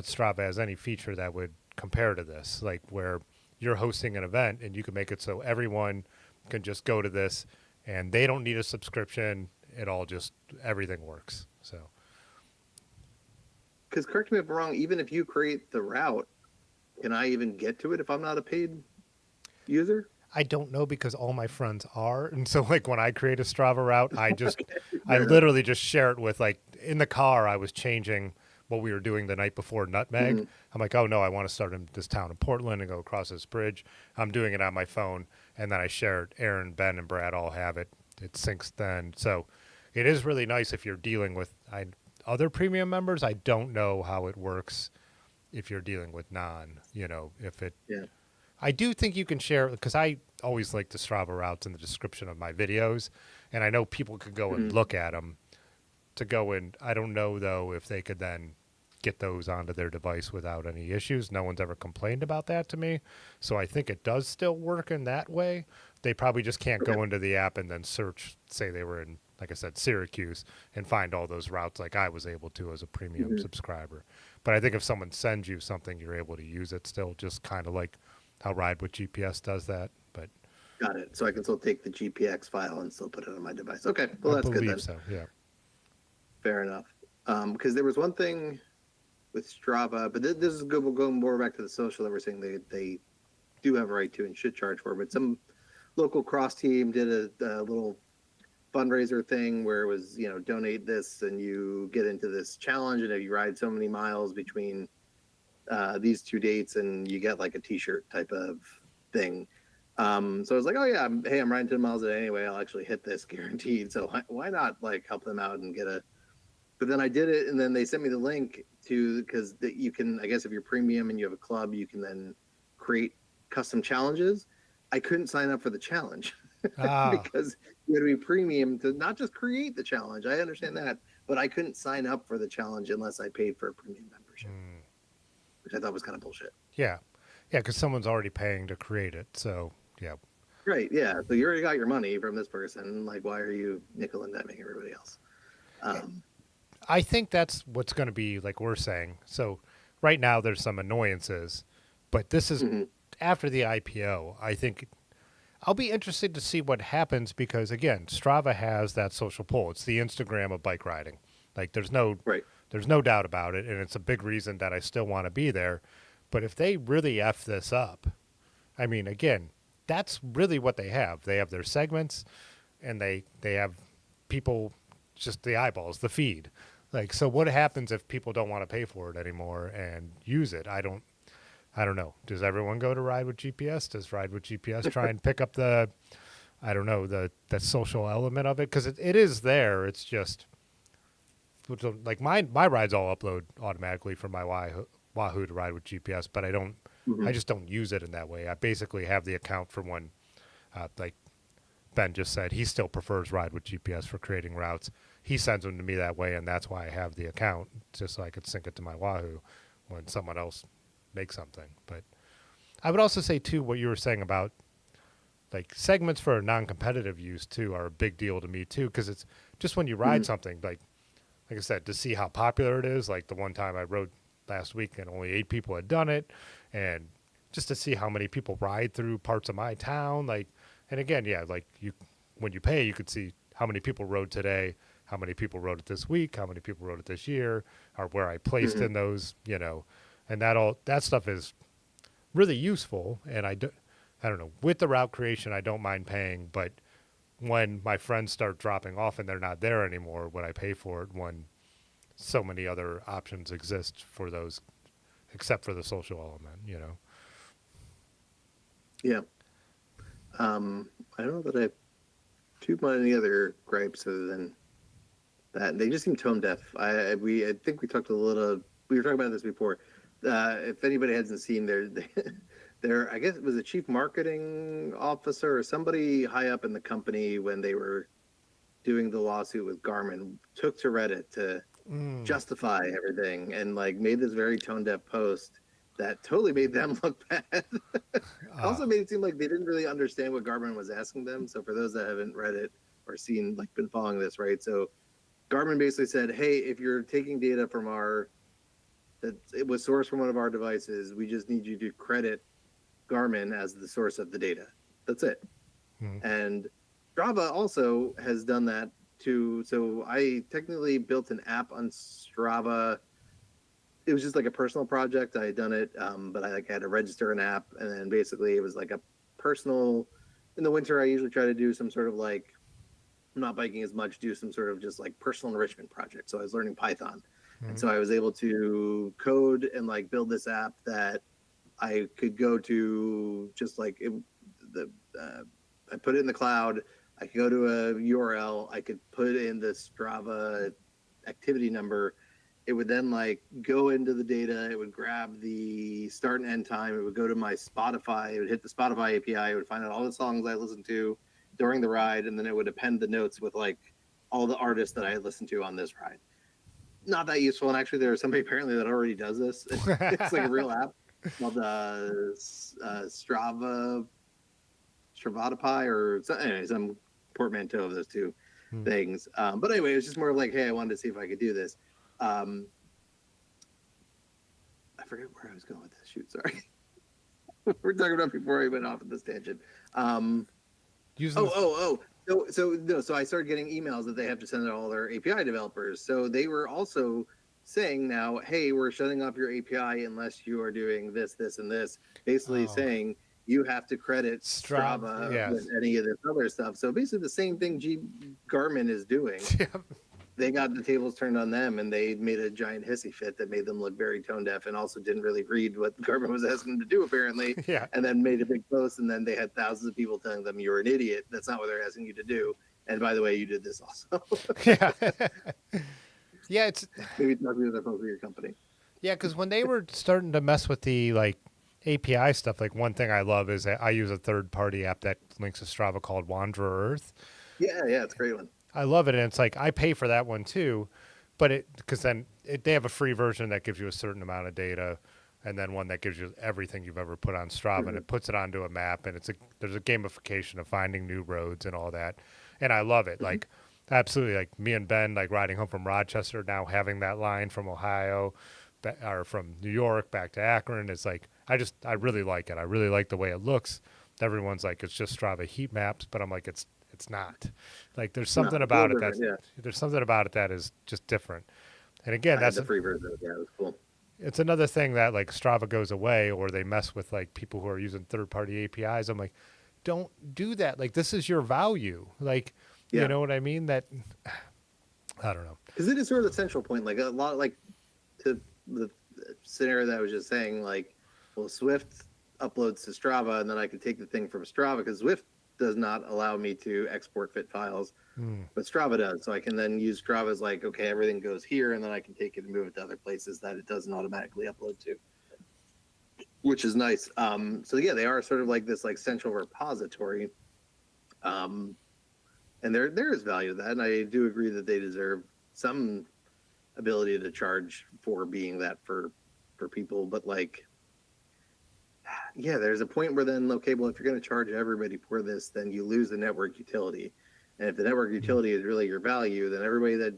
Strava has any feature that would compare to this, like where you're hosting an event and you can make it so everyone can just go to this and they don't need a subscription. It all just, everything works. So, Because, correct me if I'm wrong, even if you create the route, can I even get to it if I'm not a paid user? I don't know because all my friends are. And so, like, when I create a Strava route, I Fair enough. literally just share it with, like, in the car, I was changing what we were doing the night before Nutmeg. Hmm. I'm like, oh no, I want to start in this town in Portland and go across this bridge. I'm doing it on my phone, and then I share it. Aaron, Ben, and Brad all have it. It syncs then. So it is really nice if you're dealing with other premium members. I don't know how it works if you're dealing with non. If it. Yeah. I do think you can share because I always like the Strava routes in the description of my videos, and I know people could go and Hmm. look at them to go in. I don't know though if they could then get those onto their device without any issues. No one's ever complained about that to me. So I think it does still work in that way. They probably just can't Okay. go into the app and then search, say they were in, like I said, Syracuse and find all those routes like I was able to as a premium Hmm. subscriber. But I think if someone sends you something, you're able to use it still, just kind of like how Ride with GPS does that. But Got it. So I can still take the GPX file and still put it on my device. Okay. I Well, that's good believe then. so, yeah. Fair enough. Because there was one thing with Strava, but this is good. We'll go more back to the social that we're saying they do have a right to and should charge for. But some local cross team did a little fundraiser thing where it was, donate this and you get into this challenge, and if you ride so many miles between these two dates, and you get like a T-shirt type of thing. So I was like, oh yeah, I'm riding 10 miles a day anyway. I'll actually hit this guaranteed. So why not like help them out and get a. But then I did it, and then they sent me the link to because you can, I guess, if you're premium and you have a club, you can then create custom challenges. I couldn't sign up for the challenge Ah, because you had to be premium to not just create the challenge. I understand that, but I couldn't sign up for the challenge unless I paid for a premium membership, mm, which I thought was kind of bullshit. yeah. Yeah, because someone's already paying to create it. So, yeah. Right? Yeah. So you already got your money from this person. Like, why are you nickel and diming everybody else? Um, I think that's what's going to be like we're saying. So right now there's some annoyances, but this is mhm. after the IPO. I think I'll be interested to see what happens because again, Strava has that social pull. It's the Instagram of bike riding. Like Right. there's no doubt about it, and it's a big reason that I still want to be there. But if they really f this up, I mean, again, that's really what they have. They have their segments, and they have people, just the eyeballs, the feed. Like, so what happens if people don't want to pay for it anymore and use it? I don't know. Does everyone go to Ride with GPS? Does Ride with GPS try and pick up the I don't know the social element of it because it is there. It's just like my rides all upload automatically from my Wahoo to Ride with GPS, but I Mhm. just don't use it in that way. I basically have the account from when like Ben just said he still prefers Ride with GPS for creating routes. He sends them to me that way, and that's why I have the account just so I could sync it to my Wahoo when someone else makes something. But I would also say too what you were saying about like segments for non-competitive use too are a big deal to me too because it's just when you ride Mhm. something like I said to see how popular it is. Like the one time I rode last week and only 8 people had done it, and just to see how many people ride through parts of my town. Like, and again, yeah, like you when you pay, you could see how many people rode today, how many people rode it this week, how many people rode it this year, or where I placed Mhm. in those, and that stuff is really useful. And I don't know, with the route creation, I don't mind paying, but when my friends start dropping off and they're not there anymore, would I pay for it when so many other options exist for those, except for the social element? Yeah. I don't know that I have too many other gripes other than that. They just seem tone deaf. I think we talked a little. We were talking about this before. If anybody hasn't seen their I guess it was a chief marketing officer or somebody high up in the company when they were doing the lawsuit with Garmin took to Reddit to Mm. justify everything and like made this very tone deaf post that totally made them look bad. Also Ah, made it seem like they didn't really understand what Garmin was asking them. So for those that haven't read it or seen like been following this, right? So Garmin basically said, "Hey, if you're taking data from our that it was sourced from one of our devices, we just need you to credit Garmin as the source of the data. That's it." mm, And Strava also has done that too. So I technically built an app on Strava. It was just like a personal project. I had done it, but I like had to register an app, and then basically it was like a personal. In the winter, I usually try to do some sort of like I'm not biking as much, do some sort of just like personal enrichment project. So I was learning Python, And Mhm. so I was able to code and like build this app that I could go to just like the I put it in the cloud. I could go to a URL. I could put in the Strava activity number. It would then like go into the data. It would grab the start and end time. It would go to my Spotify. It would hit the Spotify API. It would find out all the songs I listened to during the ride, and then it would append the notes with like all the artists that I had listened to on this ride. Not that useful, and actually, there's somebody apparently that already does this. It's like a real app called Strava, Stravatify, or anyway, some portmanteau of those two Hmm. things. But anyway, it was just more like, hey, I wanted to see if I could do this. Um, I forget where I was going with this. Shoot, sorry. We're talking about before I went off at this tangent. Um, Using oh, the oh, oh. So I started getting emails that they have to send to all their API developers. So they were also saying now, hey, we're shutting off your API unless you are doing this, this, and this. Basically oh saying you have to credit Strava, Strava with yes. any of this other stuff. So basically the same thing Garmin is doing. Yep. They got the tables turned on them, and they made a giant hissy fit that made them look very tone deaf, and also didn't really read what the government was asking them to do apparently, Yeah. and then made a big post, and then they had thousands of people telling them you're an idiot. That's not what they're asking you to do. And by the way, you did this also. Yeah. Yeah, it's Maybe talk to the folks at your company. yeah, because when they were starting to mess with the like API stuff, like one thing I love is that I use a third party app that links to Strava called Wanderer Earth. Yeah, it's a great one. I love it, and it's like I pay for that one too, but because then they have a free version that gives you a certain amount of data, and then one that gives you everything you've ever put on Strava, and Mhm. it puts it onto a map, and there's a gamification of finding new roads and all that, and I love it. Mhm. Like absolutely, like me and Ben, like riding home from Rochester, now having that line from Ohio, or from New York back to Akron, it's like I really like it. I really like the way it looks. Everyone's like it's just Strava heat maps, but I'm like it's not. Like No, it's a little different. Yeah, there's something about it that is just different. And again, I had the free version. Yeah, it was cool. it's another thing that like Strava goes away or they mess with like people who are using third party APIs. I'm like, don't do that. Like this is your value. Like, you Yeah, know what I mean? That I don't know. because it is sort of the central point. Like a lot, like to the scenario that I was just saying. Like, well, Swift uploads to Strava, and then I can take the thing from Strava because Swift does not allow me to export fit files, Mm. but Strava does. So I can then use Strava as like, okay, everything goes here, and then I can take it and move it to other places that it doesn't automatically upload to, which is nice. So yeah, they are sort of like this like central repository. Um, and there is value to that, and I do agree that they deserve some ability to charge for being that for people. But like, yeah, there's a point where then okay, well, if you're going to charge everybody for this, then you lose the network utility, and if the network Mm. utility is really your value, then everybody that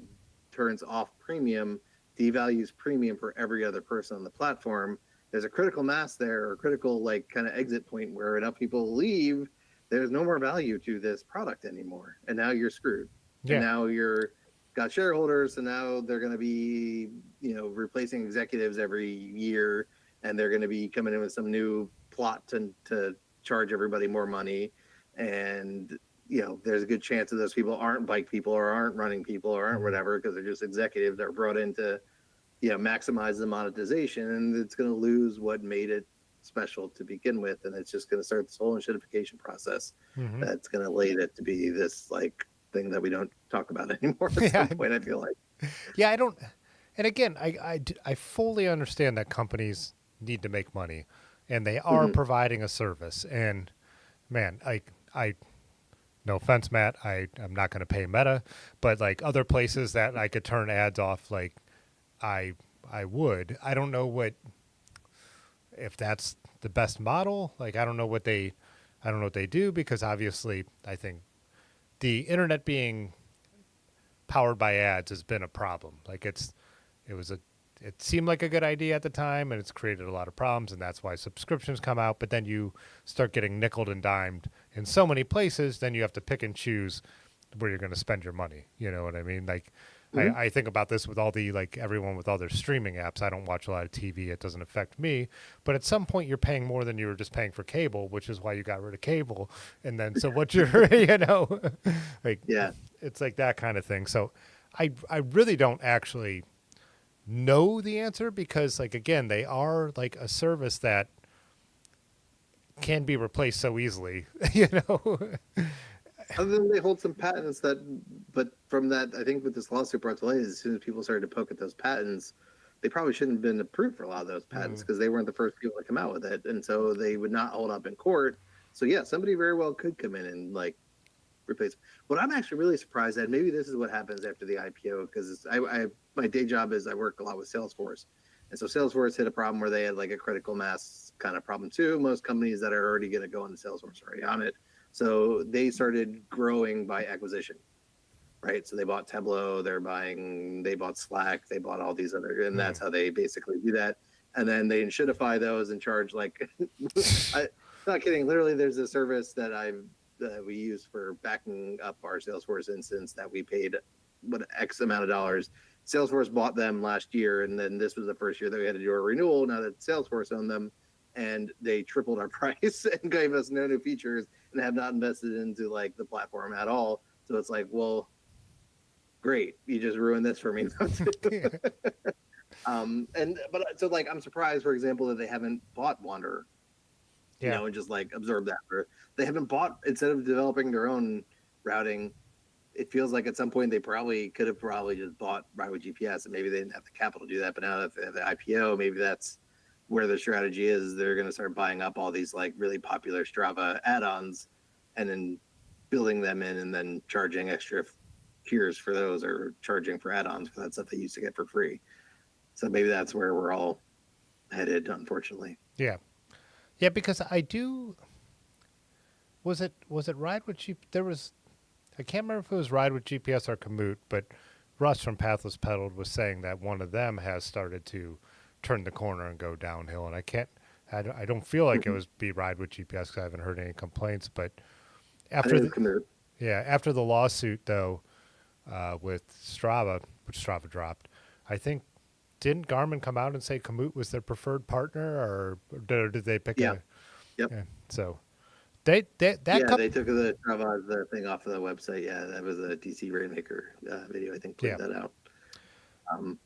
turns off premium devalues premium for every other person on the platform. There's a critical mass there, or critical like kind of exit point where enough people leave, there's no more value to this product anymore, and now you're screwed. And Yeah. now you're got shareholders, and now they're going to be replacing executives every year, and they're going to be coming in with some new plot to charge everybody more money. And there's a good chance that those people aren't bike people or aren't running people or aren't Mm. whatever, because they're just executives that are brought in to maximize the monetization, and it's going to lose what made it special to begin with, and it's just going to start this whole enshitification process Hmm. that's going to lead it to be this like thing that we don't talk about anymore at Yeah. some point, I feel like. Yeah. I don't. And again, I fully understand that companies need to make money, and they are Mm-hmm. providing a service. And man, I no offense, Matt, I'm not going to pay Meta, but like other places that I could turn ads off, like I I would. I don't know if that's the best model. Like I don't know what they do because obviously I think the internet being powered by ads has been a problem. Like it was a it seemed like a good idea at the time and it's created a lot of problems and that's why subscriptions come out, but then you start getting nickeled and dimed in so many places, then you have to pick and choose where you're going to spend your money. You know what I mean? Like Mm-hmm. I think about this with all the like everyone with all their streaming apps. I don't watch a lot of TV. It doesn't affect me. But at some point you're paying more than you were just paying for cable, which is why you got rid of cable. And then so what you're like Yeah. it's like that kind of thing. So I really don't actually know the answer because, like, again, they are like a service that can be replaced so easily, you know? Other than they hold some patents that, but from that, I think with this lawsuit brought to light, as soon as people started to poke at those patents, they probably shouldn't have been approved for a lot of those patents Mm, because they weren't the first people to come out with it, and so they would not hold up in court. So yeah, somebody very well could come in and like replace. What I'm actually really surprised at, maybe this is what happens after the IPO, because I my day job is I work a lot with Salesforce, and so Salesforce hit a problem where they had like a critical mass kind of problem too. Most companies that are already going to go into Salesforce are already on it, so they started growing by acquisition, right? So they bought Tableau, they bought Slack, they bought all these other, and mm. that's how they basically do that. And then they enshittify those and charge like, I, not kidding. Literally, there's a service that we use for backing up our Salesforce instance that we paid what X amount of dollars. Salesforce bought them last year, and then this was the first year that we had to do a renewal. Now that Salesforce owned them, and they tripled our price and gave us no new features and have not invested into like the platform at all. So it's like, well, great, you just ruined this for me. And but so like I'm surprised, for example, that they haven't bought Wanderer, Yeah. and just like absorb that. Or they haven't bought, instead of developing their own routing. It feels like at some point they probably could have probably just bought Ride with GPS, and maybe they didn't have the capital to do that. But now that they have the IPO, maybe that's where the strategy is. They're going to start buying up all these like really popular Strava add-ons, and then building them in, and then charging extra tiers for those, or charging for add-ons for that stuff they used to get for free. So maybe that's where we're all headed, unfortunately. Yeah. Yeah, because I do. Was it Ride with G? There was. I can't remember if it was Ride with GPS or Komoot, but Russ from Pathless Pedaled was saying that one of them has started to turn the corner and go downhill. And I can't. I don't feel like it was be Ride with GPS because I haven't heard any complaints. But I after think it's the Canute. after the lawsuit though, with Strava, which Strava dropped, I think didn't Garmin come out and say Komoot was their preferred partner, or did they pick Yeah. a? Yep. Yeah, so they that Yeah, cup. they took the Strava the thing off of the website. Yeah, that was a DC Rainmaker video. I think Yeah, pointed that out. Um,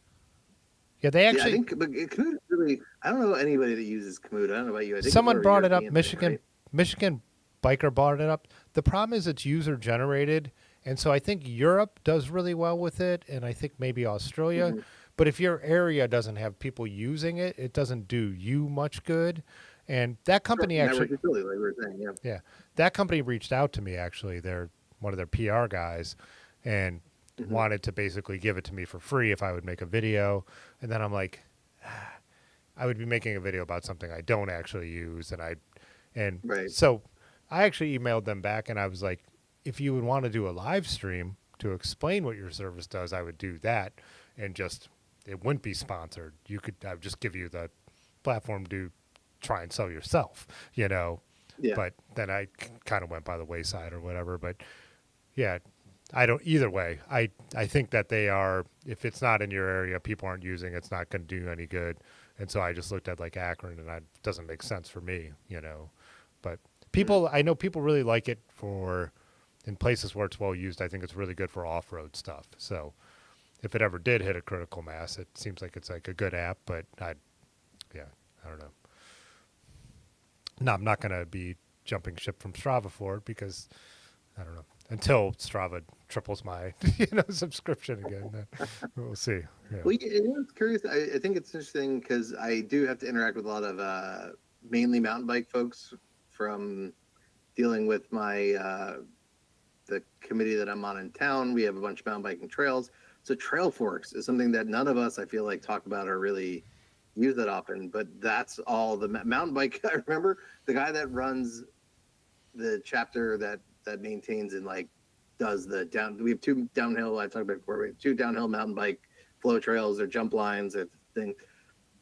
yeah, they yeah, I actually think, but Komoot really. I don't know anybody that uses Komoot. I don't know about you. I think it's more someone of a brought it up. European thing, right? Michigan biker brought it up. The problem is it's user generated, and so I think Europe does really well with it, and I think maybe Australia. Mm-hmm. But if your area doesn't have people using it, it doesn't do you much good. And that Sure. company Network actually, utility, like we were saying. Yeah. yeah, that company reached out to me actually. They're one of their PR guys, and Mm-hmm. wanted to basically give it to me for free if I would make a video. And then I'm like, I would be making a video about something I don't actually use, and Right. so I actually emailed them back and I was like, if you would want to do a live stream to explain what your service does, I would do that, and just it wouldn't be sponsored. I would just give you the platform to try and sell yourself, you know. Yeah. But then I kind of went by the wayside or whatever. But yeah, I don't either way. I think that they are, if it's not in your area, people aren't using it's not going to do any good. And so I just looked at like Akron, and it doesn't make sense for me, you know. But Mm-hmm. I know people really like it for in places where it's well used. I think it's really good for off-road stuff. So if it ever did hit a critical mass, it seems like it's like a good app, but yeah, I don't know. No, I'm not going to be jumping ship from Strava for it because I don't know until Strava triples my subscription again. We'll see. Yeah. Well, it's curious. I think it's interesting because I do have to interact with a lot of mainly mountain bike folks from dealing with my the committee that I'm on in town. We have a bunch of mountain biking trails. So trail forks is something that none of us, I feel like, talk about or really use that often. But that's all the mountain bike. I remember the guy that runs the chapter that maintains and like does the down. We have two downhill. I talked about before. We have two downhill mountain bike flow trails or jump lines or thing.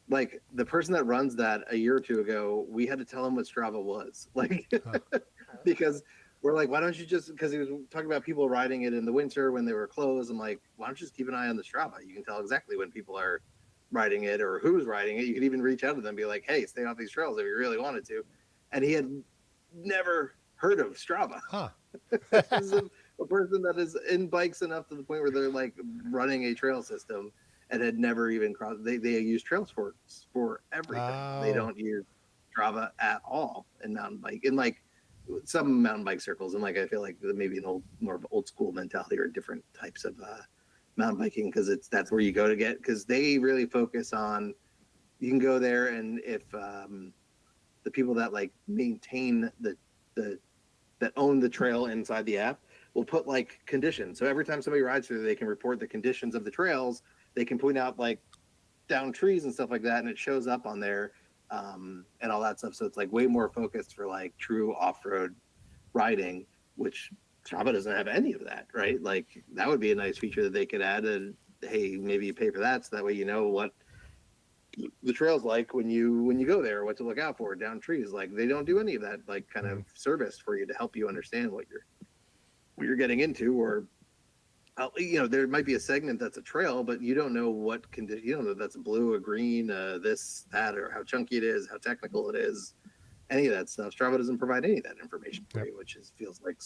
Like the person that runs that a year or two ago, we had to tell him what Strava was. Like Huh. because we're like, why don't you just, because he was talking about people riding it in the winter when they were closed. I'm like, why don't you just keep an eye on the Strava? You can tell exactly when people are riding it or who's riding it. You could even reach out to them and be like, hey, stay off these trails if you really wanted to. And he had never heard of Strava. Huh. This is a person that is in bikes enough to the point where they're like running a trail system and had never even crossed. They use Trailforks for everything. They Oh, don't use Strava at all in mountain bike, in like some mountain bike circles, and like I feel like maybe an more of old school mentality or different types of mountain biking, because that's where you go to get, because they really focus on, you can go there, and if the people that like maintain the that own the trail inside the app will put like conditions. So every time somebody rides through, they can report the conditions of the trails. They can point out like down trees and stuff like that, and it shows up on there, and all that stuff. So it's like way more focused for like true off-road riding, which Strava doesn't have any of that, right? Like that would be a nice feature that they could add. And hey, maybe you pay for that, so that way you know what the trail's like when you go there, what to look out for down trees. Like they don't do any of that like kind of service for you to help you understand what you're getting into. Or there might be a segment that's a trail, but you don't know what condition. You don't know if that's blue or green, this, that, or how chunky it is, how technical it is, any of that stuff. Strava doesn't provide any of that information for you, which feels like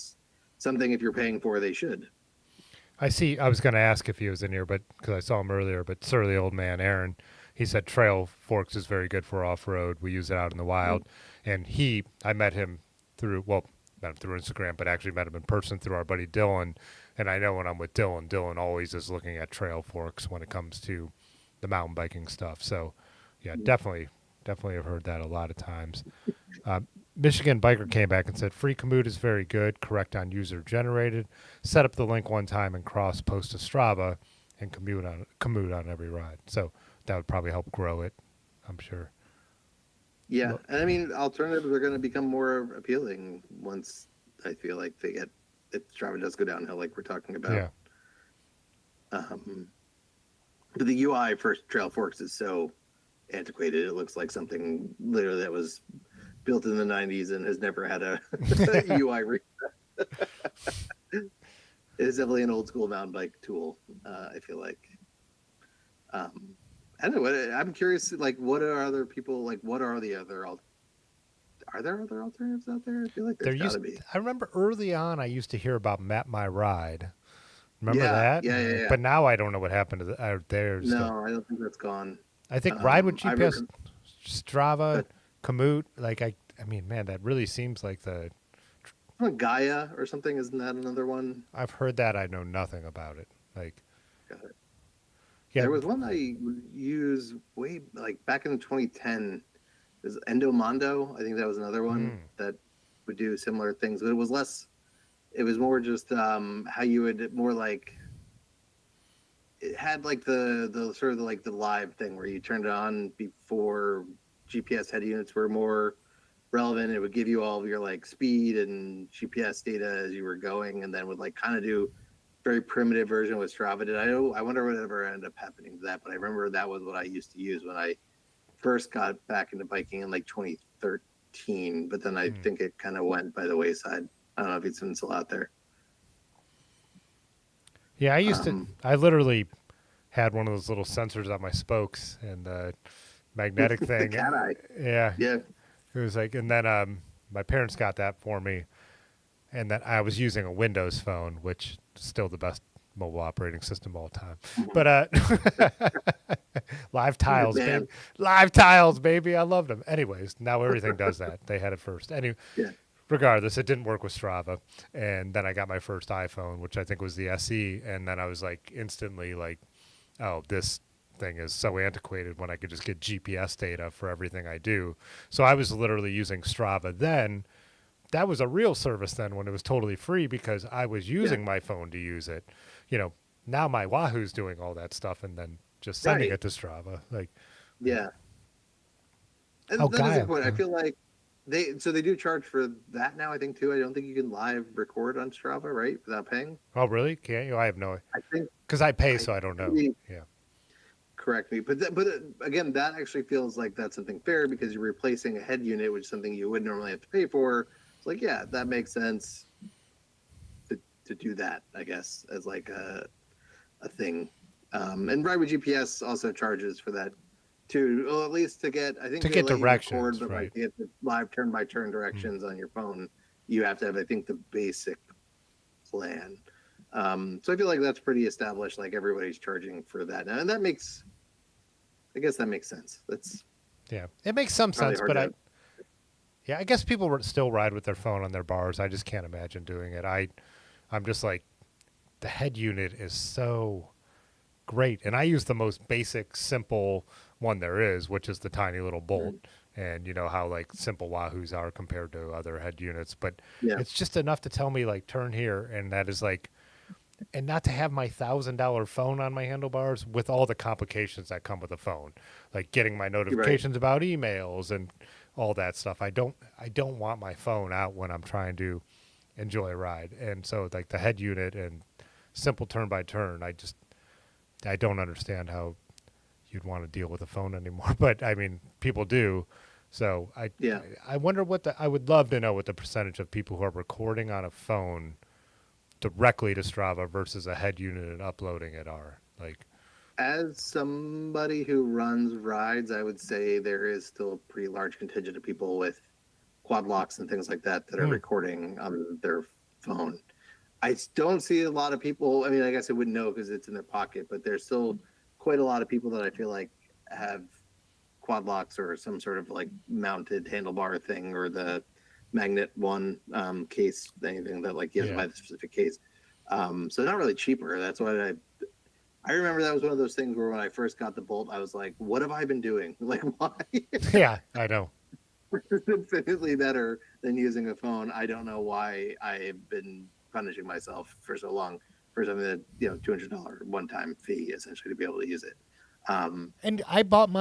something, if you're paying for, they should. I see. I was going to ask if he was in here, but because I saw him earlier, but surly old man Aaron, he said Trail Forks is very good for off road. We use it out in the wild, and I met him met him through Instagram, but actually met him in person through our buddy Dylan. And I know when I'm with Dylan, Dylan always is looking at Trail Forks when it comes to the mountain biking stuff. So, yeah, definitely have heard that a lot of times. Michigan Biker came back and said, free commute is very good, correct on user generated. Set up the link one time and cross post to Strava and commute on every ride. So that would probably help grow it, I'm sure. Yeah, and I mean, alternatives are going to become more appealing once I feel like if Strava does go downhill, like we're talking about. Yeah. But the UI for Trail Forks is so antiquated. It looks like something literally that was built in the 90s and has never had a UI refresh. It is definitely an old school mountain bike tool, I feel like. I don't know. I'm curious, like, what are other people, like, what are the other, are there other alternatives out there? I feel like there's got to be. I remember early on I used to hear about Map My Ride. Remember Yeah, that? yeah. But now I don't know what happened to theirs. No, I don't think that's gone. I think Ride with GPS, Strava, Komoot, like I mean, man, that really seems like Gaia or something, isn't that another one? I've heard that. I know nothing about it. Like, yeah, there was one I would use way like back in 2010. Is Endomondo? I think that was another one that would do similar things, but it was less. It was more just how you would more like. It had like the sort of like the live thing where you turned it on before GPS head units were more relevant. It would give you all of your like speed and GPS data as you were going, and then would like kind of do very primitive version what Strava did. I wonder whatever ended up happening to that, but I remember that was what I used to use when I first got back into biking in like 2013. But then I think it kind of went by the wayside. I don't know if it's still out there. Yeah, I literally had one of those little sensors on my spokes and the magnetic thing. The cat eye. Yeah. Yeah. It was like, and then my parents got that for me. And then I was using a Windows phone, which is still the best mobile operating system of all time. But live tiles, baby. Live tiles, baby. I loved them. Anyways, now everything does that. They had it first. Anyway, regardless, it didn't work with Strava. And then I got my first iPhone, which I think was the SE. And then I was like instantly like, oh, this thing is so antiquated when I could just get GPS data for everything I do. So I was literally using Strava then. That was a real service then when it was totally free because I was using my phone to use it. Now my Wahoo's doing all that stuff and then just sending it to Strava. Like, yeah. And that is a point. I feel like they do charge for that now, I think, too. I don't think you can live record on Strava, right? Without paying. Oh, really? Can't you? I have no idea. I think. Because I pay, so I don't know. Yeah. Correct me. But again, that actually feels like that's something fair because you're replacing a head unit, which is something you would normally have to pay for. It's like, yeah, that makes sense to do that, I guess, as like a thing. And Ride with GPS also charges for that too. Well, at least to get, I think to get directions, record, but right. Like to get the live turn-by-turn directions on your phone, you have to have, I think, the basic plan. So I feel like that's pretty established. Like everybody's charging for that now, and I guess that makes sense. That's Yeah, it makes some probably sense, hard but to. I guess people still ride with their phone on their bars. I just can't imagine doing it. I'm just like, the head unit is so great, and I use the most basic, simple one there is, which is the tiny little bolt. Mm, And you know how like simple Wahoos are compared to other head units, but yeah, it's just enough to tell me like turn here, and that is like, and not to have my $1,000 phone on my handlebars with all the complications that come with a phone, like getting my you're right. notifications about emails and all that stuff. I don't want my phone out when I'm trying to enjoy a ride. And so like the head unit and simple turn by turn, I don't understand how you'd want to deal with a phone anymore. But I mean, people do. So Yeah. I wonder I would love to know what the percentage of people who are recording on a phone directly to Strava versus a head unit and uploading it are. Like, As somebody who runs rides, I would say there is still a pretty large contingent of people with quad locks and things like that that are hmm, recording on their phone. I don't see a lot of people. I mean, I guess I wouldn't know because it's in their pocket, but there's still quite a lot of people that I feel like have quad locks or some sort of like mounted handlebar thing or the magnet one case, anything that like you have to yeah, buy the specific case. So not really cheaper. That's why I remember that was one of those things where when I first got the Bolt, I was like, what have I been doing? Like, why? yeah, I know. It's infinitely better than using a phone. I don't know why I've been punishing myself for so long for something that, $200 one time fee essentially to be able to use it. Um, And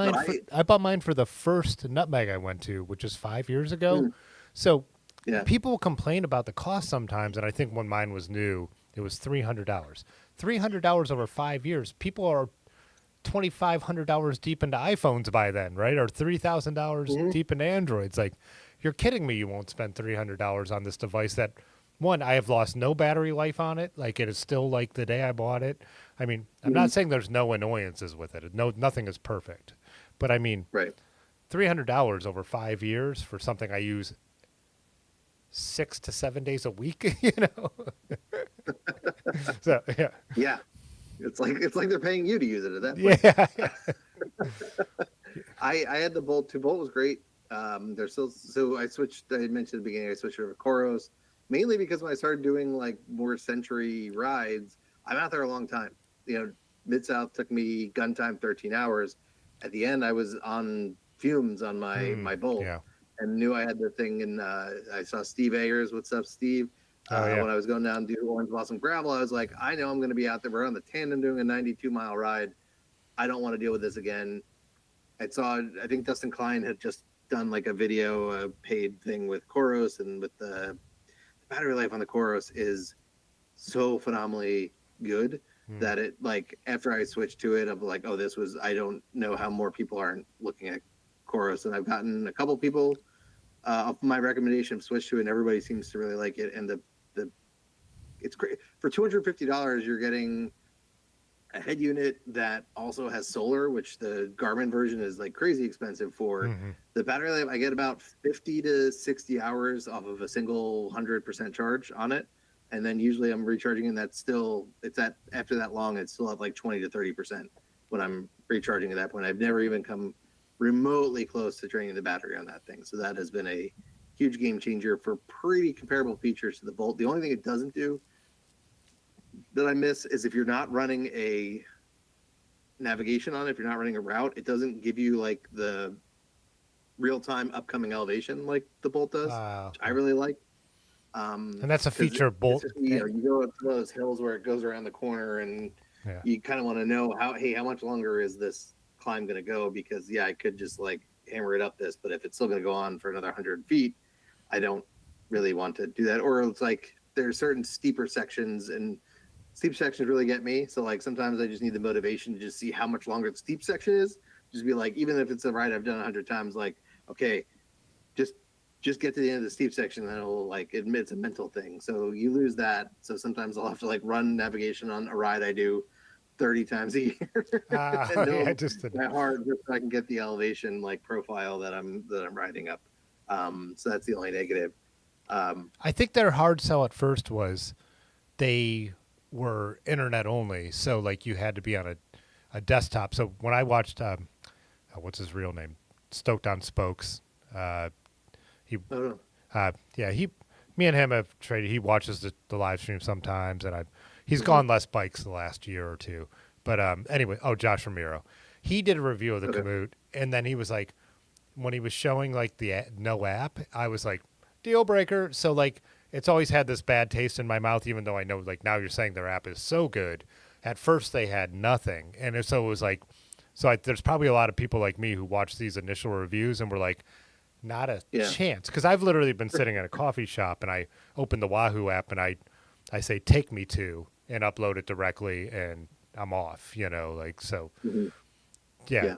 but I, I bought mine for the first nutmeg I went to, which is 5 years ago. mm, So yeah, people complain about the cost sometimes, and I think when mine was new, it was $300. $300 over 5 years. People are $2,500 deep into iPhones by then, right? Or $3,000 mhm, deep into Androids. Like, you're kidding me! You won't spend $300 on this device that, one, I have lost no battery life on it. Like, it is still like the day I bought it. I mean, I'm mhm, not saying there's no annoyances with it. No, nothing is perfect, but I mean, right. $300 over 5 years for something I use 6 to 7 days a week. You know, so yeah, Yeah. It's like they're paying you to use it at that point. yeah, yeah. I had the Bolt 2. Bolt was great. There's still so I switched. I mentioned at the beginning I switched over to Koros mainly because when I started doing like more century rides, I'm out there a long time. Mid South took me gun time 13 hours. At the end, I was on fumes on my Mm, my Bolt yeah. and knew I had the thing. And I saw Steve Ayers. What's up, Steve? Oh yeah. When I was going down to do Orange Blossom Gravel, I was like, I know I'm going to be out there. We're on the tandem doing a 92-mile ride. I don't want to deal with this again. I think Dustin Klein had just done like a video, a paid thing with Koros, and with the battery life on the Koros is so phenomenally good Mm. that it like after I switched to it, I'm like, oh, this was. I don't know how more people aren't looking at Koros, and I've gotten a couple people off my recommendation switch to it, and everybody seems to really like it. And the it's great for $250. You're getting a head unit that also has solar, which the Garmin version is like crazy expensive for. Hmm. The battery life, I get about 50 to 60 hours off of a single 100% charge on it. And then usually I'm recharging, and it's at after that long, it's still at like 20 to 30% when I'm recharging at that point. I've never even come remotely close to draining the battery on that thing. So that has been a huge game changer for pretty comparable features to the Bolt. The only thing it doesn't do that I miss is if you're not running a navigation on it, if you're not running a route, it doesn't give you like the real time upcoming elevation like the Bolt does, which I really like. And that's a Because feature of it's Bolt. just you go up to those hills where it goes around the corner, and Yeah. you kind of want to know how much longer is this climb going to go? Because yeah, I could just like hammer it up this, but if it's still going to go on for another 100 feet, I don't really want to do that. Or it's like there's certain steeper sections, and steep sections really get me. So like sometimes I just need the motivation to just see how much longer the steep section is. Just be like, even if it's a ride I've done 100 times, like okay, just just get to the end of the steep section, and it'll like admit it's a mental thing. So you lose that. So sometimes I'll have to like run navigation on a ride I do 30 times a year and Yeah, know just the, my heart just so I can get the elevation like profile that I'm riding up. So that's the only negative. Um, I think their hard sell at first was they were internet only. So like you had to be on a desktop. So when I watched, what's his real name? Stoked on Spokes. Uh, he, Oh, no. yeah, me and him have traded. He watches the live stream sometimes, and he's Hmm. gone less bikes the last year or two. But anyway, Josh Ramiro, he did a review of the Okay. Komoot, and then he was like, when he was showing like the no app, I was like, deal breaker. So like, it's always had this bad taste in my mouth, even though I know like now you're saying their app is so good. At first they had nothing, and so it was like, there's probably a lot of people like me who watch these initial reviews and were like, not a Yeah. chance. Because I've literally been sitting at a coffee shop and I open the Wahoo app and I say take me to and upload it directly and I'm off. Like so. Hmm. Yeah, Yeah.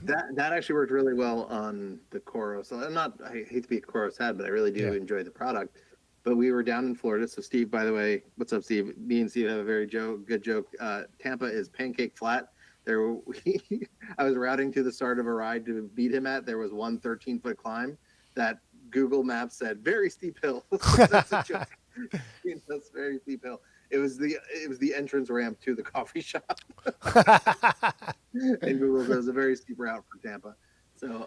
That actually worked really well on the Coros. So I hate to be a Coros head, but I really do yeah. enjoy the product. But we were down in Florida. So Steve, by the way, what's up, Steve? Me and Steve have a very good joke. Tampa is pancake flat. There, I was routing to the start of a ride to beat him at. There was one 13-foot climb that Google Maps said very steep hill. That's a joke. That's very steep hill. It was the entrance ramp to the coffee shop. And Google says a very steep route for Tampa. So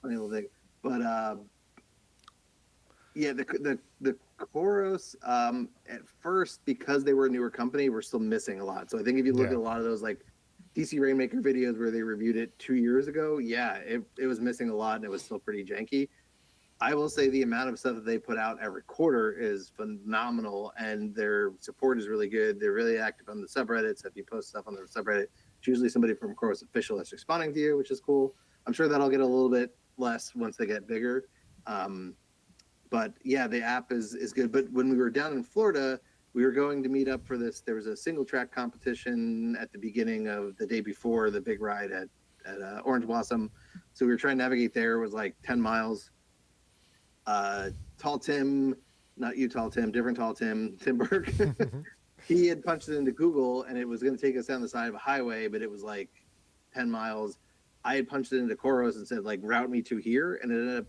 funny little thing. But yeah, the Coros at first, because they were a newer company, were still missing a lot. So I think if you look Yeah. at a lot of those like DC Rainmaker videos where they reviewed it 2 years ago, yeah, it was missing a lot and it was still pretty janky. I will say the amount of stuff that they put out every quarter is phenomenal, and their support is really good. They're really active on the subreddit. So if you post stuff on their subreddit, it's usually somebody from Coros Official that's responding to you, which is cool. I'm sure that'll get a little bit less once they get bigger. Um, but yeah, the app is good. But when we were down in Florida, we were going to meet up for this. There was a single track competition at the beginning of the day before the big ride at Orange Blossom. So we were trying to navigate there. It was like 10 miles. Tall Tim, not you, Tall Tim, different Tall Tim, Tim Burke. He had punched it into Google and it was going to take us down the side of a highway, but it was like 10 miles. I had punched it into Coros and said, like, route me to here. And it ended up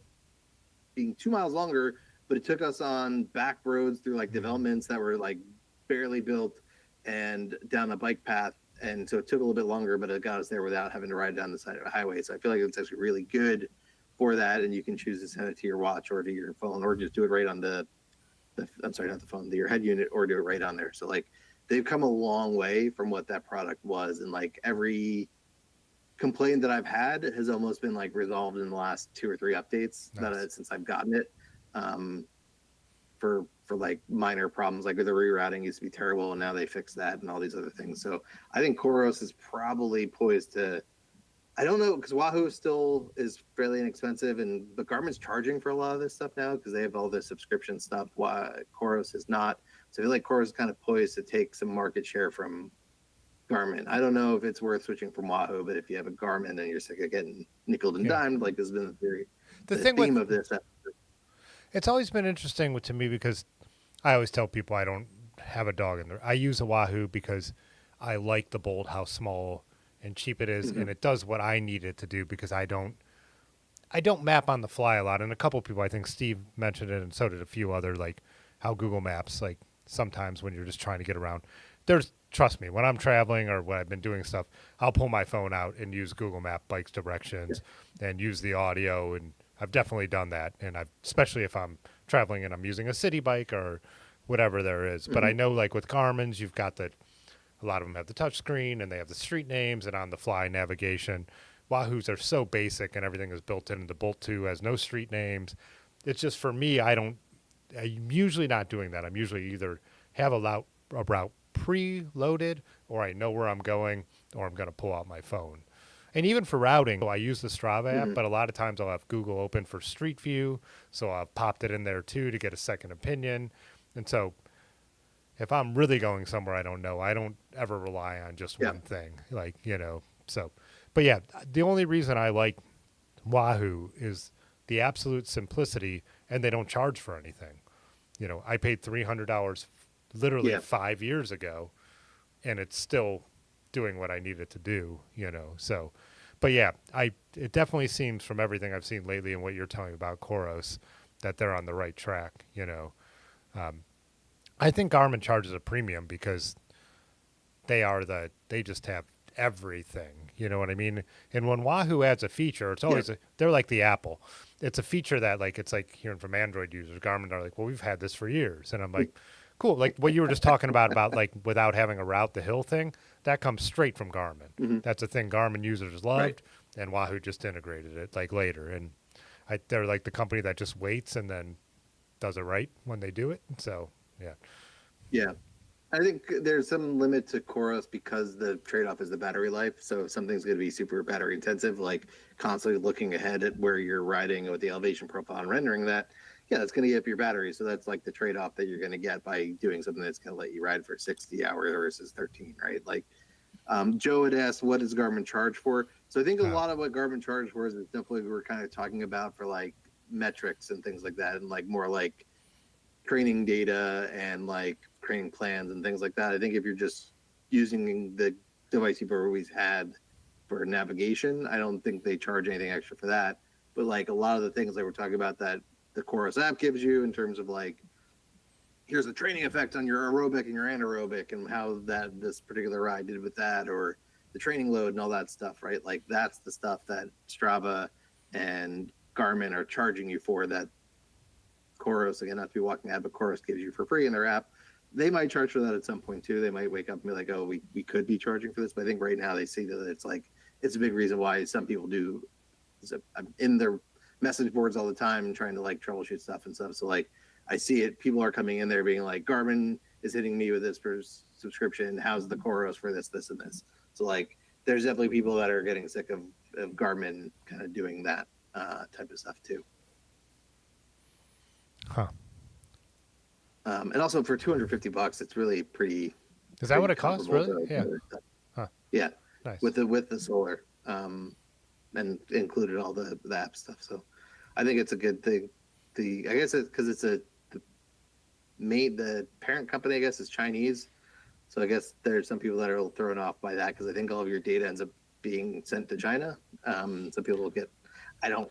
being 2 miles longer, but it took us on back roads through like developments that were like barely built and down a bike path. And so it took a little bit longer, but it got us there without having to ride down the side of a highway. So I feel like it's actually really good for that. And you can choose to send it to your watch or to your phone, or just do it right on I'm sorry, not the phone, your head unit, or do it right on there. So like they've come a long way from what that product was. And like every complaint that I've had has almost been like resolved in the last 2 or 3 updates Nice. since I've gotten it. Um, for like minor problems, like the rerouting used to be terrible, and now they fixed that and all these other things. So I think Coros is probably poised to. I don't know, because Wahoo still is fairly inexpensive, but Garmin's charging for a lot of this stuff now because they have all this subscription stuff. Coros is not. So I feel like Coros is kind of poised to take some market share from Garmin. I don't know if it's worth switching from Wahoo, but if you have a Garmin and you're sick of getting nickel and Yeah. dimed, like this has been The the thing with theme of this. it's always been interesting to me because I always tell people I don't have a dog in there. I use a Wahoo because I like the Bolt, how small and cheap it is, and Mhm. it does what I need it to do because I don't map on the fly a lot. And a couple people, I think Steve mentioned it, and so did a few other, like how Google Maps, like sometimes when you're just trying to get around, trust me, when I'm traveling or when I've been doing stuff, I'll pull my phone out and use Google Map bikes directions and use the audio. And I've definitely done that. And especially if I'm traveling and I'm using a city bike or whatever there is. But I Mhm. know like with Garmin's, you've got a lot of them have the touch screen and they have the street names and on the fly navigation. Wahoos are so basic and everything is built in. The Bolt 2 has no street names. It's just for me, I'm usually not doing that. I'm usually either have a route pre-loaded or I know where I'm going or I'm going to pull out my phone. And even for routing, I use the Strava app, Mhm. but a lot of times I'll have Google open for Street View. So I've popped it in there too to get a second opinion. And so if I'm really going somewhere I don't know, I don't ever rely on just Yeah. one thing. So, but yeah, the only reason I like Wahoo is the absolute simplicity and they don't charge for anything. I paid $300 literally Yeah. 5 years ago and it's still doing what I need it to do. So, but yeah, it definitely seems from everything I've seen lately and what you're telling about Koros that they're on the right track. Um, I think Garmin charges a premium because they just have everything. You know what I mean? And when Wahoo adds a feature, it's Yeah. always they're like the Apple. It's a feature that like it's like hearing from Android users. Garmin are like, well, we've had this for years, and I'm like, cool. Like what you were just talking about like without having a route the hill thing, that comes straight from Garmin. Hmm. That's a thing Garmin users Right. loved, and Wahoo just integrated it like later. And they're like the company that just waits and then does it right when they do it. So yeah, Yeah. I think there's some limit to Koros because the trade-off is the battery life. So if something's going to be super battery intensive, like constantly looking ahead at where you're riding with the elevation profile and rendering that, yeah, that's going to get up your battery. So that's like the trade-off that you're going to get by doing something that's going to let you ride for 60 hours versus 13, right? Like Joe had asked, what does Garmin charge for? So I think a oh, lot of what Garmin charges for is definitely we're kind of talking about for like metrics and things like that, and like more like training data and like training plans and things like that. I think if you're just using the device you've always had for navigation, I don't think they charge anything extra for that. But like a lot of the things that we're talking about that the Chorus app gives you in terms of like, here's the training effect on your aerobic and your anaerobic and how that this particular ride did with that, or the training load and all that stuff, right? Like that's the stuff that Strava and Garmin are charging you for that Chorus, again, not to be walking ad, but Chorus gives you for free in their app. They might charge for that at some point too. They might wake up and be like, oh, we could be charging for this. But I think right now they see that it's like, it's a big reason why some people do. I'm in their message boards all the time and trying to like troubleshoot stuff and stuff. So like, I see it. People are coming in there being like, Garmin is hitting me with this for subscription. How's the Chorus for this, this, and this? So like, there's definitely people that are getting sick of Garmin kind of doing that type of stuff too. huh? And also for $250, it's really Is that what pretty it costs? comparable Really? to Yeah. other stuff. Huh. Yeah, Nice. with the solar, and included all the app stuff. So I think it's a good thing. I guess it's because it's the parent company, I guess, is Chinese. So I guess there's some people that are thrown off by that because I think all of your data ends up being sent to China. Some people will get, I don't,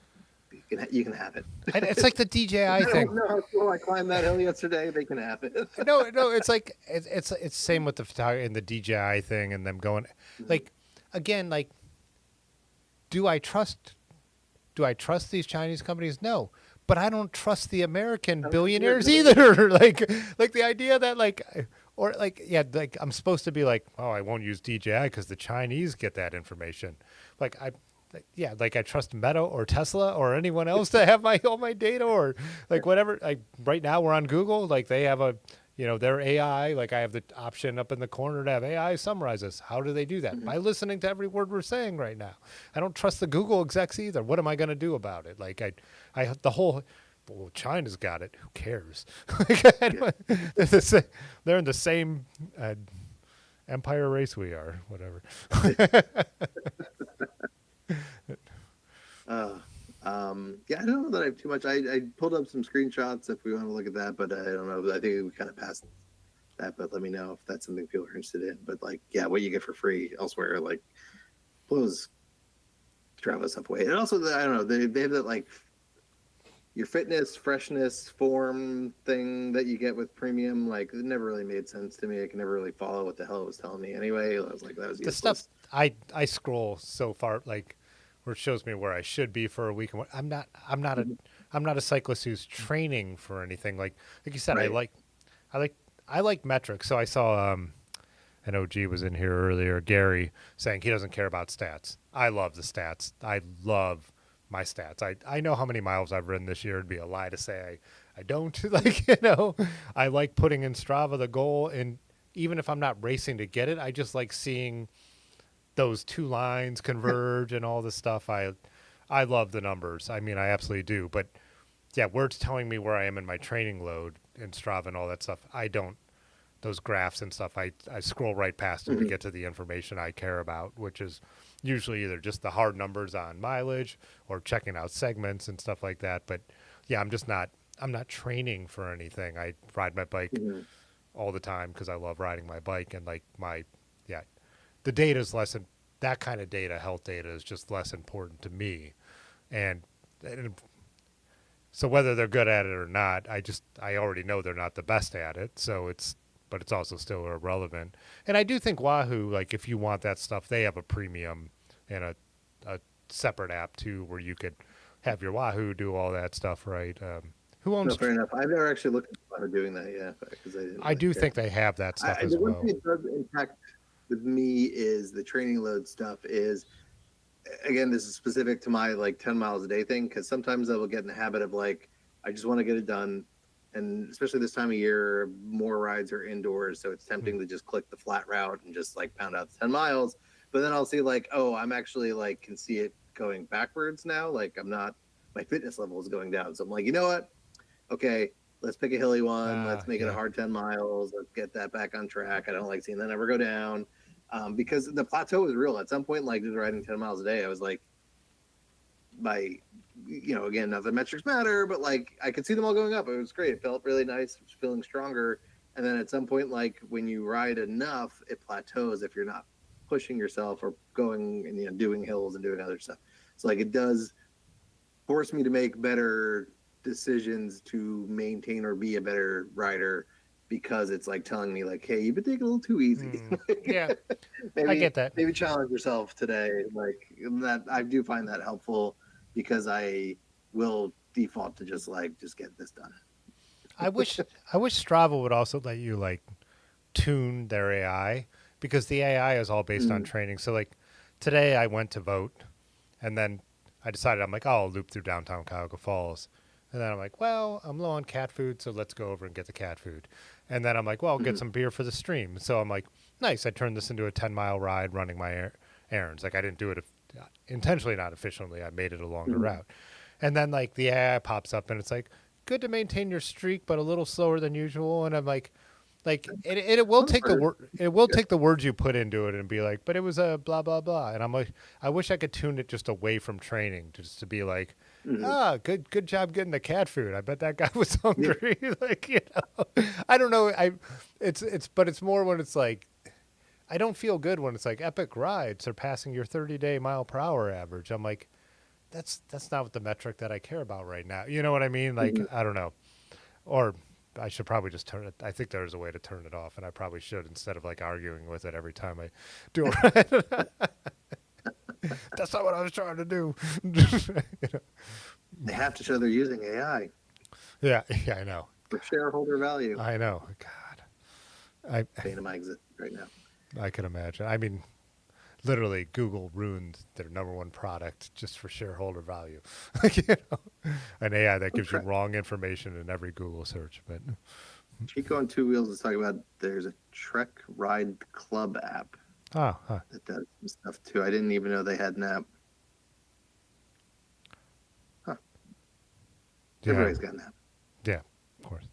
you can have it. It's like the DJI I thing. don't know how cool I climbed that hill yesterday. They can have it. No, it's like it's same with the photography and the DJI thing and them going like again like do I trust these Chinese companies? No. But I don't trust the American billionaires either. like the idea that like or like yeah, like I'm supposed to be like, oh, I won't use DJI because the Chinese get that information. Like yeah, like I trust Meta or Tesla or anyone else to have all my data or like whatever. Like right now we're on Google, like they have their AI. Like I have the option up in the corner to have AI summarize us. How do they do that? By listening to every word we're saying right now. I don't trust the Google execs either. What am I going to do about it? Like the whole. Well, China's got it. Who cares? They're in the same empire race we are. Whatever. Uh, yeah, I don't know that I have too much. I pulled up some screenshots if we want to look at that, but I don't know. I think we kind of passed that, but let me know if that's something people are interested in. But like, yeah, what you get for free elsewhere, like, blows Strava stuff away. And also, I don't know, they have that like your fitness, freshness, form thing that you get with premium. Like, it never really made sense to me. I can never really follow what the hell it was telling me anyway. I was like, that was The useless. stuff I scroll so far like where it shows me where I should be for a week and I'm not a cyclist who's training for anything like you said. Right. I like I like metrics. So I saw an OG was in here earlier, Gary, saying he doesn't care about stats. I love the stats. I love my stats. I know how many miles I've ridden this year. It'd be a lie to say I don't. I like putting in Strava the goal, and even if I'm not racing to get it, I just like seeing those two lines converge and all this stuff. I love the numbers. I mean, I absolutely do. But yeah, words telling me where I am in my training load in Strava and all that stuff. I don't. Those graphs and stuff, I scroll right past them to get to the information I care about, which is usually either just the hard numbers on mileage or checking out segments and stuff like that. But yeah, I'm not training for anything. I ride my bike Mhm. all the time because I love riding my bike and yeah, the data is that kind of data, health data is just less important to me. And So whether they're good at it or not, I already know they're not the best at it. But it's also still irrelevant. And I do think Wahoo, like if you want that stuff, they have a premium and a separate app too, where you could have your Wahoo do all that stuff, right? Who No, owns? fair enough. I've never actually looked at doing that yet because I didn't I really do care. think they have that stuff as The one well. thing it does impact with me is the training load stuff. Is again, this is specific to my like 10 miles a day thing because sometimes I will get in the habit of like I just want to get it done, and especially this time of year, more rides are indoors, so it's tempting to just click the flat route and just like pound out the 10 miles. But then I'll see like, oh, I'm actually like can see it going backwards now. Like I'm not, my fitness level is going down. So I'm like, you know what? Okay, let's pick a hilly one. Let's make it a Yeah. hard 10 miles. Let's get that back on track. I don't like seeing that ever go down because the plateau was real. At some point, like just riding 10 miles a day, I was like, my, again, not that metrics matter, but like I could see them all going up. It was great. It felt really nice, feeling stronger. And then at some point, like when you ride enough, it plateaus if you're not pushing yourself or going and doing hills and doing other stuff. So like it does force me to make better decisions to maintain or be a better rider because it's like telling me like, hey, you've been taking a little too easy. Yeah, I maybe get that. maybe challenge yourself today. Like that, I do find that helpful because I will default to just get this done. I wish Strava would also let you like tune their AI because the AI is all based on Mm-hmm. training. So like today I went to vote and then I decided I'm like, oh, I'll loop through downtown Cuyahoga Falls. And then I'm like, well, I'm low on cat food, so let's go over and get the cat food. And then I'm like, well, I'll get some beer for the stream. So I'm like, nice. I turned this into a 10-mile ride running my errands. Like I didn't do it intentionally, not efficiently. I made it a longer Mm-hmm. route. And then like the AI pops up and it's like, good to maintain your streak, but a little slower than usual. And I'm like it will take the word, it will take the words you put into it and be like, but it was a blah blah blah. And I'm like, I wish I could tune it just away from training, just to be like, Mm-hmm. ah, good job getting the cat food. I bet that guy was Yeah. hungry. Like I don't know. But it's more when it's like. I don't feel good when it's like epic ride surpassing your 30-day mile per hour average. I'm like, that's not what the metric that I care about right now. You know what I mean? Like Mm-hmm. I don't know. Or I should probably just turn it. I think there's a way to turn it off, and I probably should instead of like arguing with it every time I do it. That's not what I was trying to do. They have to show they're using AI Yeah, yeah, I know. for shareholder value. I know. God, Pain in my existence right now. I can imagine. I mean, literally, Google ruined their number one product just for shareholder value. An AI that gives you wrong information in every Google search. But Chico on Two Wheels is talking about there's a Trek Ride Club app huh. that does some stuff too. I didn't even know they had an app. Huh. Yeah, Everybody's got an app. yeah, of course.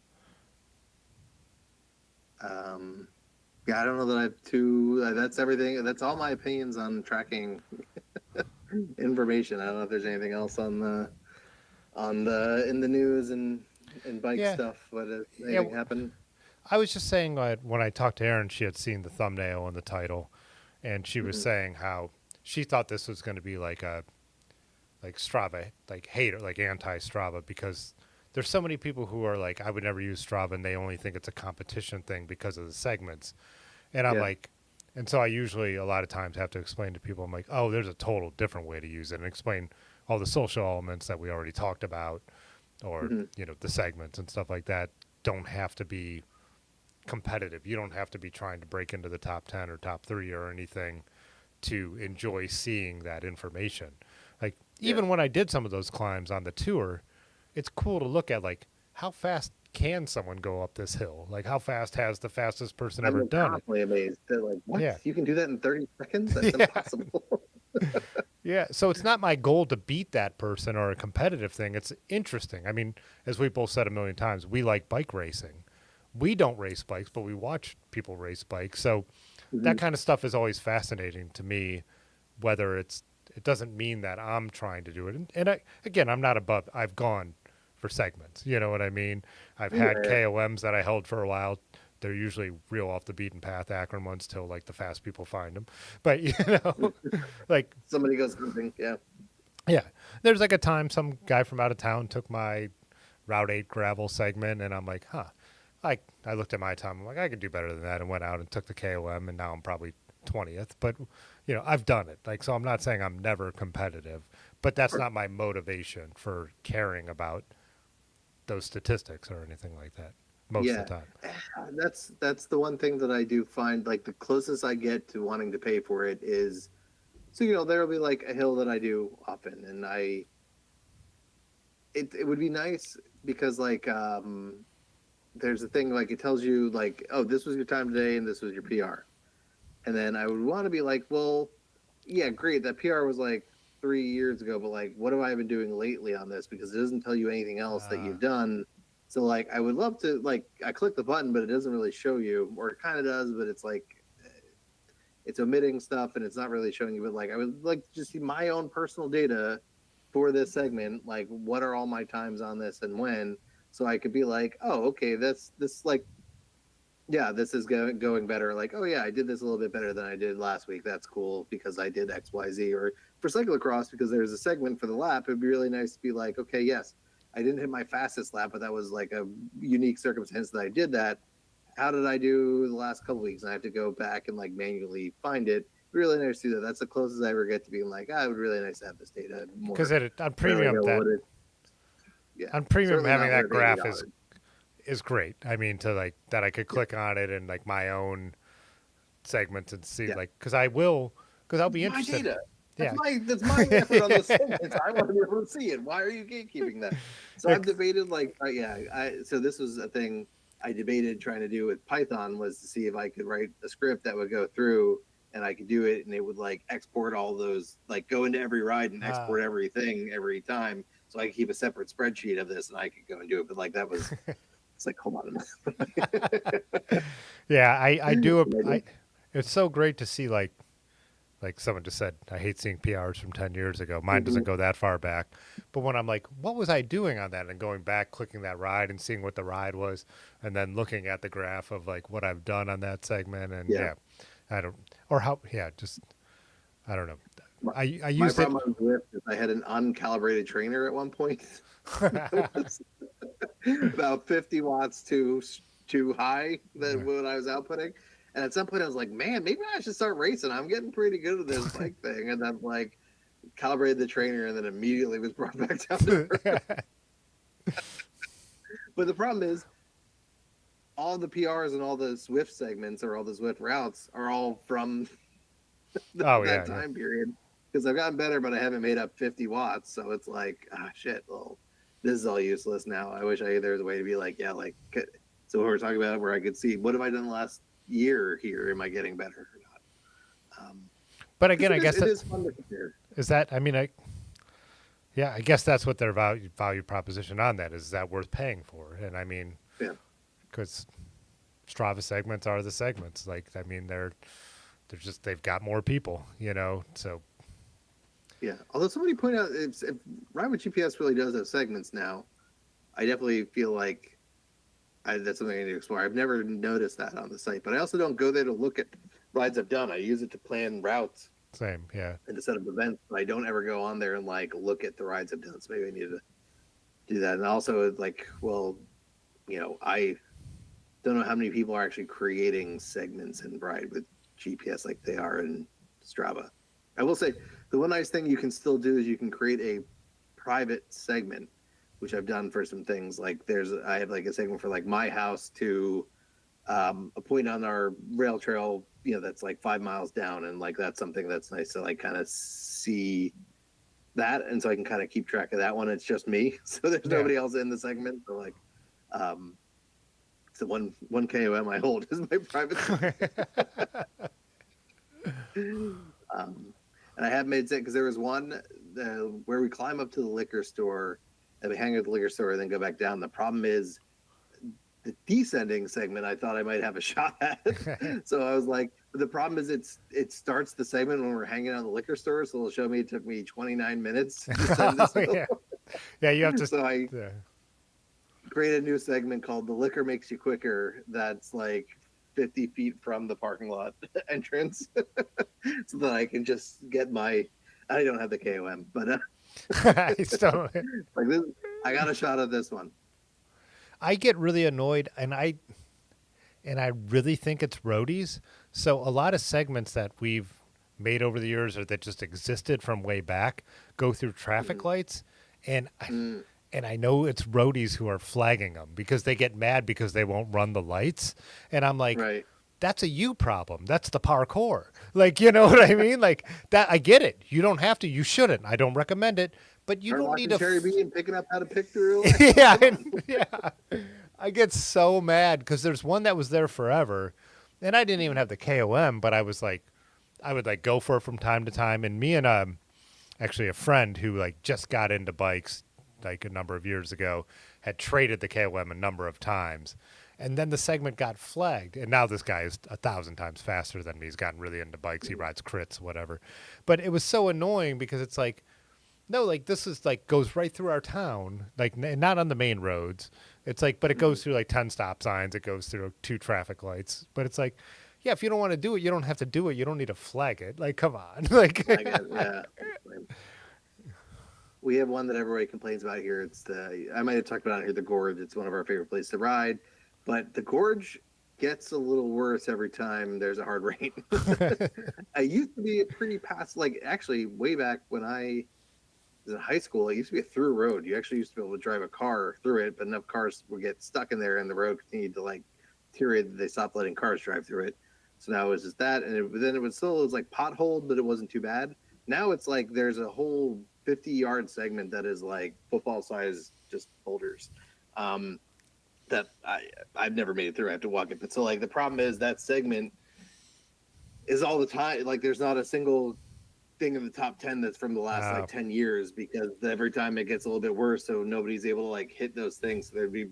Yeah, I don't know that I have two. That's everything. That's all my opinions on tracking information. I don't know if there's anything else on the in the news and bike Yeah, stuff. What yeah. anything happened? I was just saying when I talked to Erin, she had seen the thumbnail and the title, and she was Mm-hmm. saying how she thought this was going to be like Strava, like hater, like anti Strava, because there's so many people who are like, I would never use Strava, and they only think it's a competition thing because of the segments. And I'm Yeah. like, and so I usually a lot of times have to explain to people, I'm like, oh, there's a total different way to use it, and explain all the social elements that we already talked about, or Mm-hmm. the segments and stuff like that don't have to be competitive. You don't have to be trying to break into the top 10 or top 3 or anything to enjoy seeing that information. Like Yeah. even when I did some of those climbs on the tour, it's cool to look at like how fast can someone go up this hill? Like how fast has the fastest person ever I'm done it? constantly amazed. They're like, what? Yeah. You can do that in 30 seconds? That's Yeah. impossible. Yeah, so it's not my goal to beat that person or a competitive thing. It's interesting. I mean, as we both said a million times, we like bike racing. We don't race bikes, but we watch people race bikes. So that Mhm. kind of stuff is always fascinating to me, whether it doesn't mean that I'm trying to do it. And again, I'm not above, I've gone for segments. You know what I mean? I've had Yeah. KOMs that I held for a while. They're usually real off the beaten path Akron ones till like the fast people find them. But, like, Somebody goes hunting. Yeah. yeah, there's like a time some guy from out of town took my Route 8 gravel segment, and I'm like, huh. I looked at my time. I'm like, I could do better than that, and went out and took the KOM, and now I'm probably 20th. But I've done it. Like, so I'm not saying I'm never competitive, but that's Or- not my motivation for caring about those statistics or anything like that most of Yeah, the time. that's the one thing that I do find, like the closest I get to wanting to pay for it is, so there'll be like a hill that I do often, and it would be nice because like there's a thing like it tells you like, oh, this was your time today and this was your PR. And then I would want to be like, well, yeah, great. That PR was like 3 years ago, but like, what have I been doing lately on this? Because it doesn't tell you anything else that Uh, you've done. So like, I would love to like, I click the button, but it doesn't really show you, or it kind of does, but it's like, it's omitting stuff and it's not really showing you. But like, I would like to just see my own personal data for this segment. Like, what are all my times on this and when? So I could be like, oh, okay, this like, yeah, this is going better. Like, oh yeah, I did this a little bit better than I did last week. That's cool because I did X, Y, Z. Or for cyclocross, because there's a segment for the lap, it'd be really nice to be like, okay, yes, I didn't hit my fastest lap, but that was like a unique circumstance that I did that. How did I do the last couple weeks? And I have to go back and like manually find it. Really nice to do that. That's the closest I ever get to being like, it would really nice to have this data because more. it on I don't really premium know that what it. Yeah, on premium certainly having not that worth eighty graph dollars. is great. I mean, to like that I could Yeah, click on it and like my own segments and see yeah. like because I'll It's be my interested. data. Yeah. That's my effort on this segment. I want to be able to see it. Why are you gatekeeping that? So Yeah, I've debated like, yeah, so this was a thing I debated trying to do with Python, was to see if I could write a script that would go through and I could do it and it would like export all those, like go into every ride and uh, export everything every time. So I could keep a separate spreadsheet of this and I could go and do it. But like that was, it's like, hold on a yeah. I do. minute. It's so great to see like someone just said, I hate seeing PRs from 10 years ago. Mine doesn't go that far back. But when I'm like, what was I doing on that? And going back, clicking that ride and seeing what the ride was, and then looking at the graph of like what I've done on that segment. And Yeah. yeah, I don't, or how, yeah, just, I don't know. My, I my used it. problem on Zwift is I had an uncalibrated trainer at one point. It was about 50 watts too high than what I was outputting. And at some point I was like, man, maybe I should start racing. I'm getting pretty good at this bike thing. And then like calibrated the trainer and then immediately was brought back down to earth. But the problem is all the PRs and all the Swift segments or all the Swift routes are all from Oh, that yeah, yeah. time period. Because I've gotten better, but I haven't made up 50 watts. So it's like, shit, well, this is all useless now. I wish there was a way to be like, yeah, like, so we we're talking about where I could see what have I done the last year here? Am I getting better or not? But Because again, I guess it that is fun to compare. is that, I mean, yeah, I guess that's what their value proposition on that is that worth paying for. And I mean, Yeah. because Strava segments are the segments. Like, I mean, they're just they've got more people, So Yeah. Although somebody pointed out if Ride with GPS really does have segments now, I definitely feel like that's something I need to explore. I've never noticed that on the site, but I also don't go there to look at rides I've done. I use it to plan routes same, yeah. and to set up events, but I don't ever go on there and like look at the rides I've done. So maybe I need to do that. And also, like, well, I don't know how many people are actually creating segments in Ride with GPS like they are in Strava. I will say the one nice thing you can still do is you can create a private segment, which I've done for some things. Like I have like a segment for like my house to a point on our rail trail, that's like 5 miles down, and like that's something that's nice to like kind of see that, and so I can kind of keep track of that one. It's just me, so there's Yeah. nobody else in the segment. So like, so one KOM I hold is my private. And I have made it because there was one where we climb up to the liquor store and we hang at the liquor store and then go back down. The problem is the descending segment I thought I might have a shot at. So I was like, the problem is it starts the segment when we're hanging out in the liquor store. So it'll show me it took me 29 minutes to descend Oh, this hill. yeah. Yeah, you have to. So I Yeah. created a new segment called The Liquor Makes You Quicker that's like 50 feet from the parking lot entrance so that I can just get I don't have the KOM, but I still. like this, I got a shot at this one. I get really annoyed, and I really think it's roadies. So a lot of segments that we've made over the years or that just existed from way back go through traffic Mhm. lights, and Mm, I know it's roadies who are flagging them because they get mad because they won't run the lights, and I'm like, right. that's a you problem. That's the parkour. Like, you know what I mean? Like that. I get it. You don't have to. You shouldn't. I don't recommend it. But you Start don't need watching a. Cherry B and picking up how to pick through. Yeah, Come on. yeah. I get so mad because there's one that was there forever, and I didn't even have the KOM, but I was like, I would like go for it from time to time. And me and actually a friend who like just got into bikes like a number of years ago had traded the KOM a number of times. And then the segment got flagged, and now this guy is 1,000 times faster than me. He's gotten really into bikes. He rides crits, whatever. But it was so annoying because it's like, no, like this is like goes right through our town, like not on the main roads. It's like, but it Mhm. goes through like 10 stop signs. It goes through 2 traffic lights. But it's like, yeah, if you don't want to do it, you don't have to do it. You don't need to flag it. Like, come on, like, I got yeah. We have one that everybody complains about here. It's the I might have talked about it here, the Gorge. It's one of our favorite places to ride, but the Gorge gets a little worse every time there's a hard rain. I used to be a pretty pass, like actually way back when I was in high school. It used to be a through road. You actually used to be able to drive a car through it, but enough cars would get stuck in there, and the road continued to like deteriorate that they stopped letting cars drive through it. So now it was just that, and then it was like potholed, but it wasn't too bad. Now it's like there's a whole 50-yard segment that is like football size just boulders. Um, that I've never made it through. I have to walk it, but so like the problem is that segment is all the time. Like there's not a single thing in the top 10 that's from the last uh, like 10 years because every time it gets a little bit worse, so nobody's able to like hit those things. So there'd be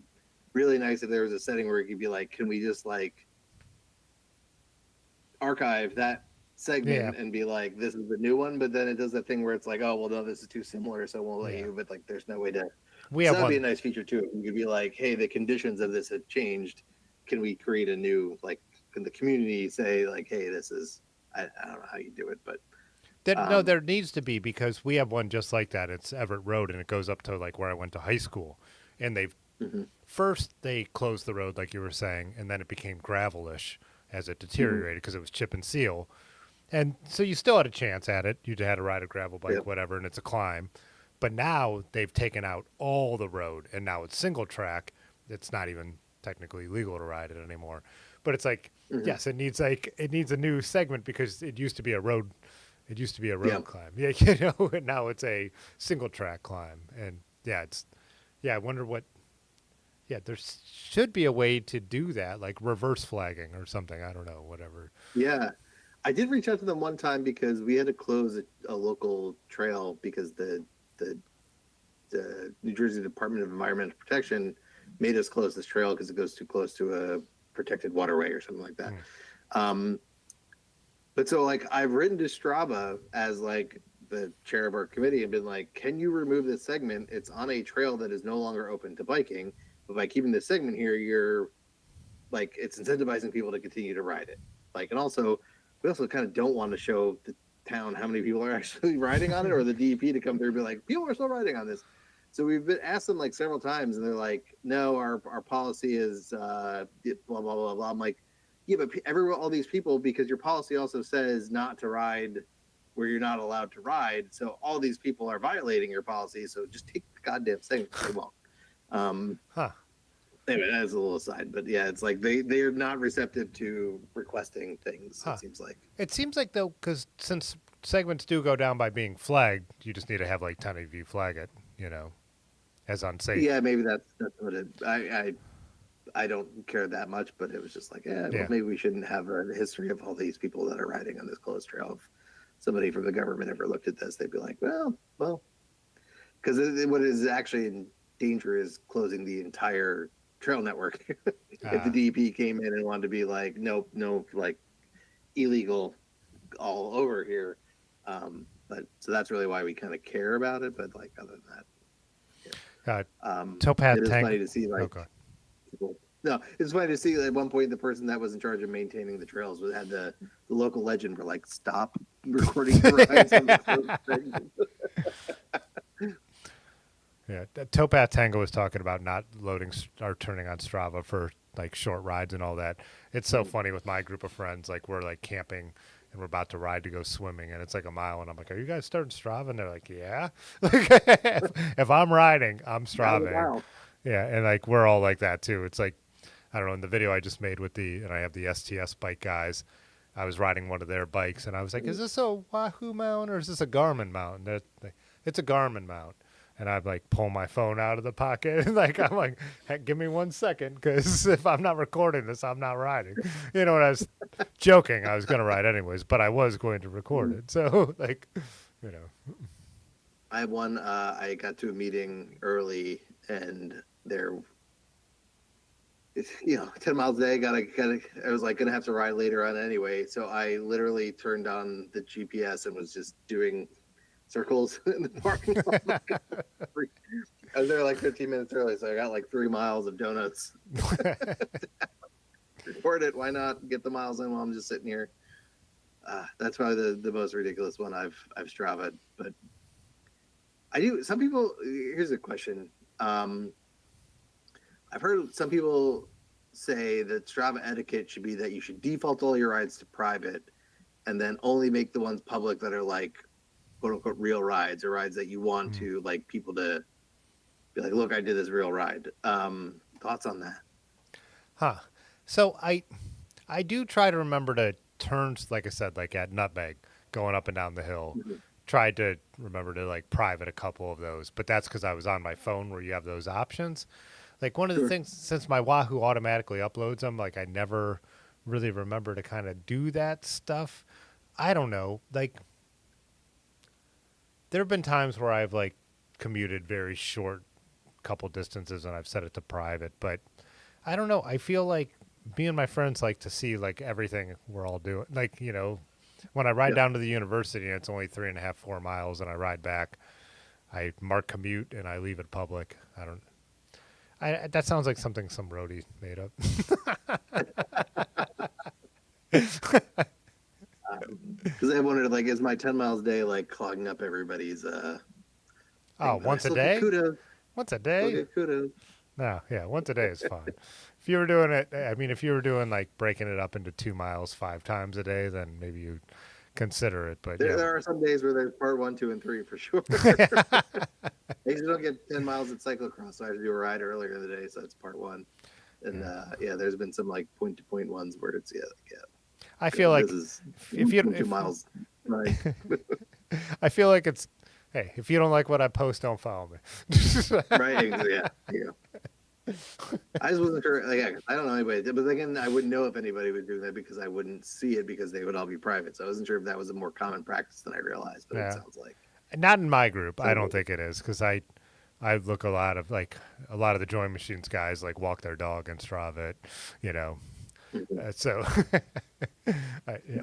really nice if there was a setting where it could be like, can we just like archive that yeah, segment and be like, this is the new one? But then it does that thing where it's like, oh well, no, this is too similar, so it won't let yeah. you. But like there's no way to. We So have that'd be a one. nice feature too. You could be like, hey, the conditions of this have changed. Can we create a new, like, can the community say like, hey, this is, I don't know how you do it, but No, um there needs to be because we have one just like that. It's Everett Road, and it goes up to like where I went to high school. And they've mhm, first they closed the road, like you were saying, and then it became gravelish as it mhm, deteriorated because it was chip and seal. And so you still had a chance at it. You had to ride a gravel bike, yep, whatever, and it's a climb. But now they've taken out all the road, and now it's single track. It's not even technically legal to ride it anymore. But it's like, mhm, yes, it needs a new segment because it used to be a road. It used to be a yeah. road climb, yeah, you know, and now it's a single track climb, and yeah, it's yeah. I wonder what. Yeah, there should be a way to do that, like reverse flagging or something. I don't know, whatever. Yeah, I did reach out to them one time because we had to close a local trail because the the New Jersey Department of Environmental Protection made us close this trail because it goes too close to a protected waterway or something like that. Mm. Um, but so like I've written to Strava as like the chair of our committee and been like, can you remove this segment? It's on a trail that is no longer open to biking, but by keeping this segment here, you're like it's incentivizing people to continue to ride it. Like, and also we also kind of don't want to show the town how many people are actually riding on it, or the DEP to come through and be like, people are still riding on this. So we've been asked them like several times, and they're like, no, our policy is blah blah blah blah. I'm like, yeah, but all these people, because your policy also says not to ride where you're not allowed to ride. So all these people are violating your policy. So just take the goddamn thing. They won't. Um, Huh? Anyway, that's a little aside, but yeah, it's like they're not receptive to requesting things. It Huh? seems like. It seems like though, because since segments do go down by being flagged, you just need to have like 10 of you flag it, you know, as unsafe. Yeah, maybe that's what it. I don't care that much, but it was just like, yeah, well, Yeah, maybe we shouldn't have a history of all these people that are riding on this closed trail. If somebody from the government ever looked at this, they'd be like, well, because what is actually in danger is closing the entire trail network. If the uh, DEP came in and wanted to be like, nope, no, like illegal all over here. But so that's really why we kind of care about it. But like other than that, uh, it towpath is tank. funny to see like Okay. people. No, it's funny to see at one point the person that was in charge of maintaining the trails had the local legend for like stop recording your rides on the closed segment. Yeah, Towpath Tango was talking about not loading or turning on Strava for like short rides and all that. It's so Mm. funny with my group of friends. Like we're like camping and we're about to ride to go swimming, and it's like a mile, and I'm like, "Are you guys starting Strava?" And they're like, "Yeah." Like if I'm riding, I'm That was Stravaing. wild. Yeah, and like we're all like that too. It's like I don't know. In the video I just made with and I have the STS bike guys. I was riding one of their bikes, and I was like, "Is Mhm. this a Wahoo mount or is this a Garmin mount?" It's a Garmin mount, and I'd like pull my phone out of the pocket, and like I'm like, "Heck, give me 1 second, because if I'm not recording this, I'm not riding." You know, and I was joking. I was gonna ride anyways, but I was going to record Mhm. it. So like, you know, I had one. I got to a meeting early, and there, 10 miles a day. Gotta. I was like gonna have to ride later on anyway, so I literally turned on the GPS and was just doing circles in the parking lot. I was there like 15 minutes early, so I got like 3 miles of donuts. Record it. Why not get the miles in while I'm just sitting here? That's probably the most ridiculous one I've Strava. But I do. Some people. Here's a question. Um, I've heard some people say that Strava etiquette should be that you should default all your rides to private, and then only make the ones public that are like quote unquote real rides, or rides that you want mm. to like people to be like, look, I did this real ride. Thoughts on that? Huh. So I do try to remember to turn, like I said, like at Nutmeg, going up and down the hill. Mhm. Tried to remember to like private a couple of those, but that's because I was on my phone where you have those options. Like one of the Sure. things, since my Wahoo automatically uploads them, like I never really remember to kind of do that stuff. I don't know. Like there have been times where I've like commuted very short couple distances and I've set it to private, but I don't know. I feel like me and my friends like to see like everything we're all doing. Like, when I ride Yep. down to the university and it's only 3.5, 4 miles and I ride back, I mark commute and I leave it public. I don't, that sounds like something some roadie made up. Because I wondered, like, is my 10 miles a day like clogging up everybody's Oh, thing? But I once a still get day? kudos. Once a Still day? get kudos. No, yeah, once a day is fine. If you were doing it, I mean, if you were doing like breaking it up into 2 miles 5 times a day, then maybe you consider it. But There, yeah, there are some days where there's part one, two, and three for sure. I usually don't get 10 miles at cyclocross, so I had to do a ride earlier in the day, so that's part one. And yeah. yeah, there's been some like point to point ones where it's I feel this like is if you 2 miles ride. I feel like it's hey, if you don't like what I post, don't follow me. Right? Yeah. Yeah. I just wasn't sure. Like, yeah, I don't know anybody, but again, I wouldn't know if anybody was doing that because I wouldn't see it because they would all be private. So I wasn't sure if that was a more common practice than I realized. But it Yeah, not in my group. I sounds don't like think it is because I look a lot of the Join Machines guys like walk their dog and Strava it, you know. it. So yeah,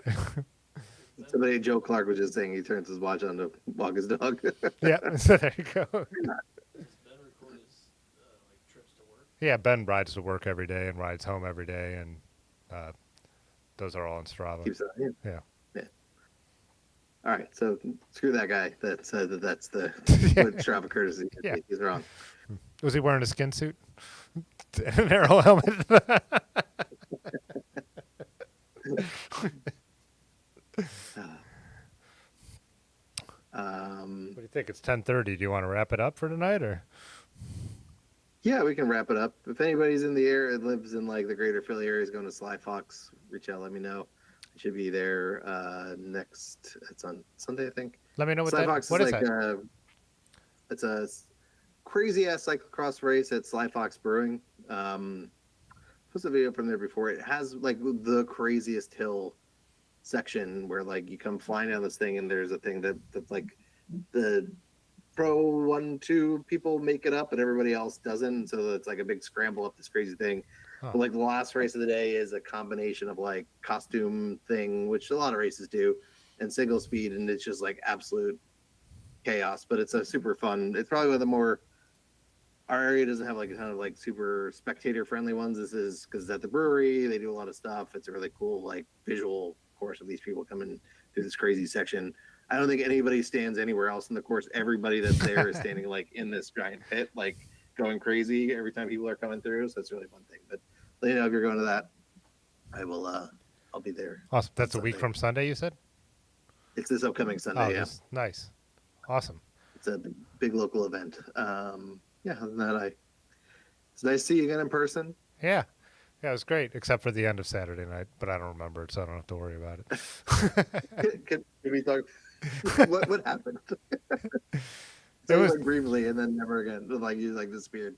Somebody, Joe Clark, was just saying he turns his watch on to walk his dog. yeah. So there you go. Does Ben record his like trips to work? Yeah, Ben rides to work every day and rides home every day, and uh, those are all on Strava. Keeps it. Yeah. Yeah. Yeah. All right. So screw that guy that said that that's the Yeah. what Strava courtesy. Yeah. He's wrong. Was he wearing a skin suit? An arrow helmet? What do you think? It's 10:30. Do you want to wrap it up for tonight, or? Yeah, we can wrap it up. If anybody's in the area, lives in like the greater Philly area, is going to Sly Fox, reach out, let me know. I should be there next. It's on Sunday, I think. Let me know what Sly that. Fox What is is like that? it's a crazy ass cyclocross race at Sly Fox Brewing. Post a video from there before. It has like the craziest hill section where like you come flying down this thing and there's a thing that's like the pro 1, 2 people make it up and everybody else doesn't. So it's like a big scramble up this crazy thing. Huh. But like the last race of the day is a combination of like costume thing, which a lot of races do, and single speed, and it's just like absolute chaos. But it's a super fun. It's probably one of the more, our area doesn't have like a ton of like super spectator friendly ones. This is because it's at the brewery. They do a lot of stuff. It's a really cool like visual course of these people coming through this crazy section. I don't think anybody stands anywhere else in the course. Everybody that's there is standing like in this giant pit, like going crazy every time people are coming through. So that's really one thing. But let you know if you're going to that, I will. I'll be there. Awesome. That's a Sunday. week from Sunday, you said? It's this upcoming Sunday. Oh, Yeah, nice. Awesome. it's a big local event. Yeah, other than that, it's nice to see you again in person. Yeah. Yeah, it was great, except for the end of Saturday night, but I don't remember it, so I don't have to worry about it. Can we talk? What happened? It So was like briefly, and then never again. Like you like disappeared.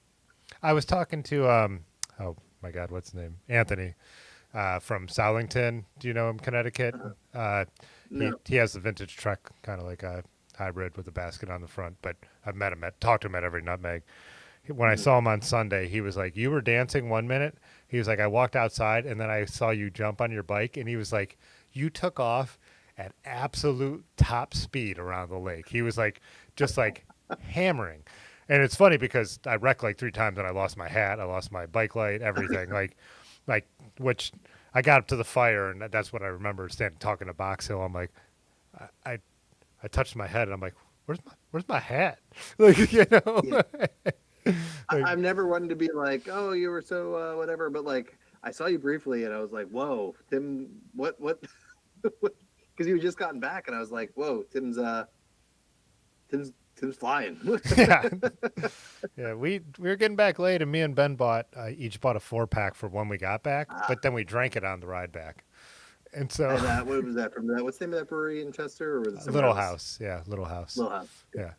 I was talking to oh my God, what's his name? Anthony from Sowlington. Do you know him, Connecticut? No. He has the vintage truck, kind of like a hybrid with a basket on the front. But I've talked to him at every nutmeg. When I saw him on Sunday, he was like, "You were dancing 1 minute." He was like, "I walked outside and then I saw you jump on your bike," and he was like, "You took off at absolute top speed around the lake." He was like, just like hammering. And it's funny because I wrecked like 3 times and I lost my hat, I lost my bike light, everything. like which I got up to the fire and that's what I remember standing talking to Box Hill. I'm like, I touched my head and I'm like, where's my hat? Like, you know. Yeah. Like, I've never wanted to be like, oh, you were so whatever, but like I saw you briefly and I was like, whoa, Tim, what? Because you had just gotten back and I was like, whoa, Tim's flying. yeah, yeah. We were getting back late, and me and Ben each bought a 4-pack for when we got back, but then we drank it on the ride back. And so, And what was that from? What's the name of that brewery in Chester? Or was it somewhere Little else? House, yeah, Little House, Little House. yeah.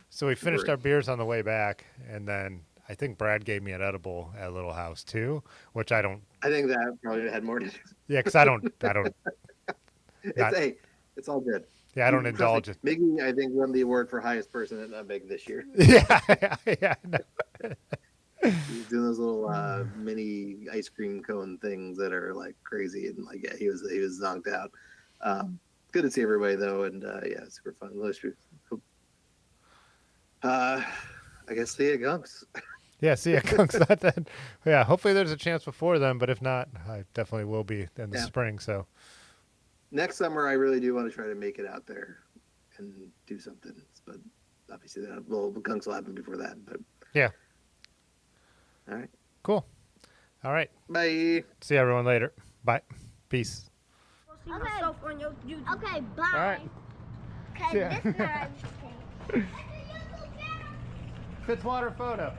So we finished brewery. our beers on the way back, and then I think Brad gave me an edible at Little House too, which I don't. I think that probably had more to do. Yeah, because I don't. It's all good. Yeah, I don't Trust indulge me, it. Miggy, I think, won the award for highest person at Nutmeg this year. Yeah. No. He's doing those little mini ice cream cone things that are like crazy, and like yeah, he was zonked out. Good to see everybody though, and yeah, super fun. I guess see you, Gunks. Yeah, see ya, Kunks. Not that. Yeah, hopefully there's a chance before then, but if not, I definitely will be in the spring. So Next summer, I really do want to try to make it out there and do something, but obviously Gunks will happen before that. But yeah, all right, cool. All right, bye. see everyone later. Bye. Peace. See myself on your YouTube. Okay, bye. All right. Okay, Yeah. this time. Fitzwater photo.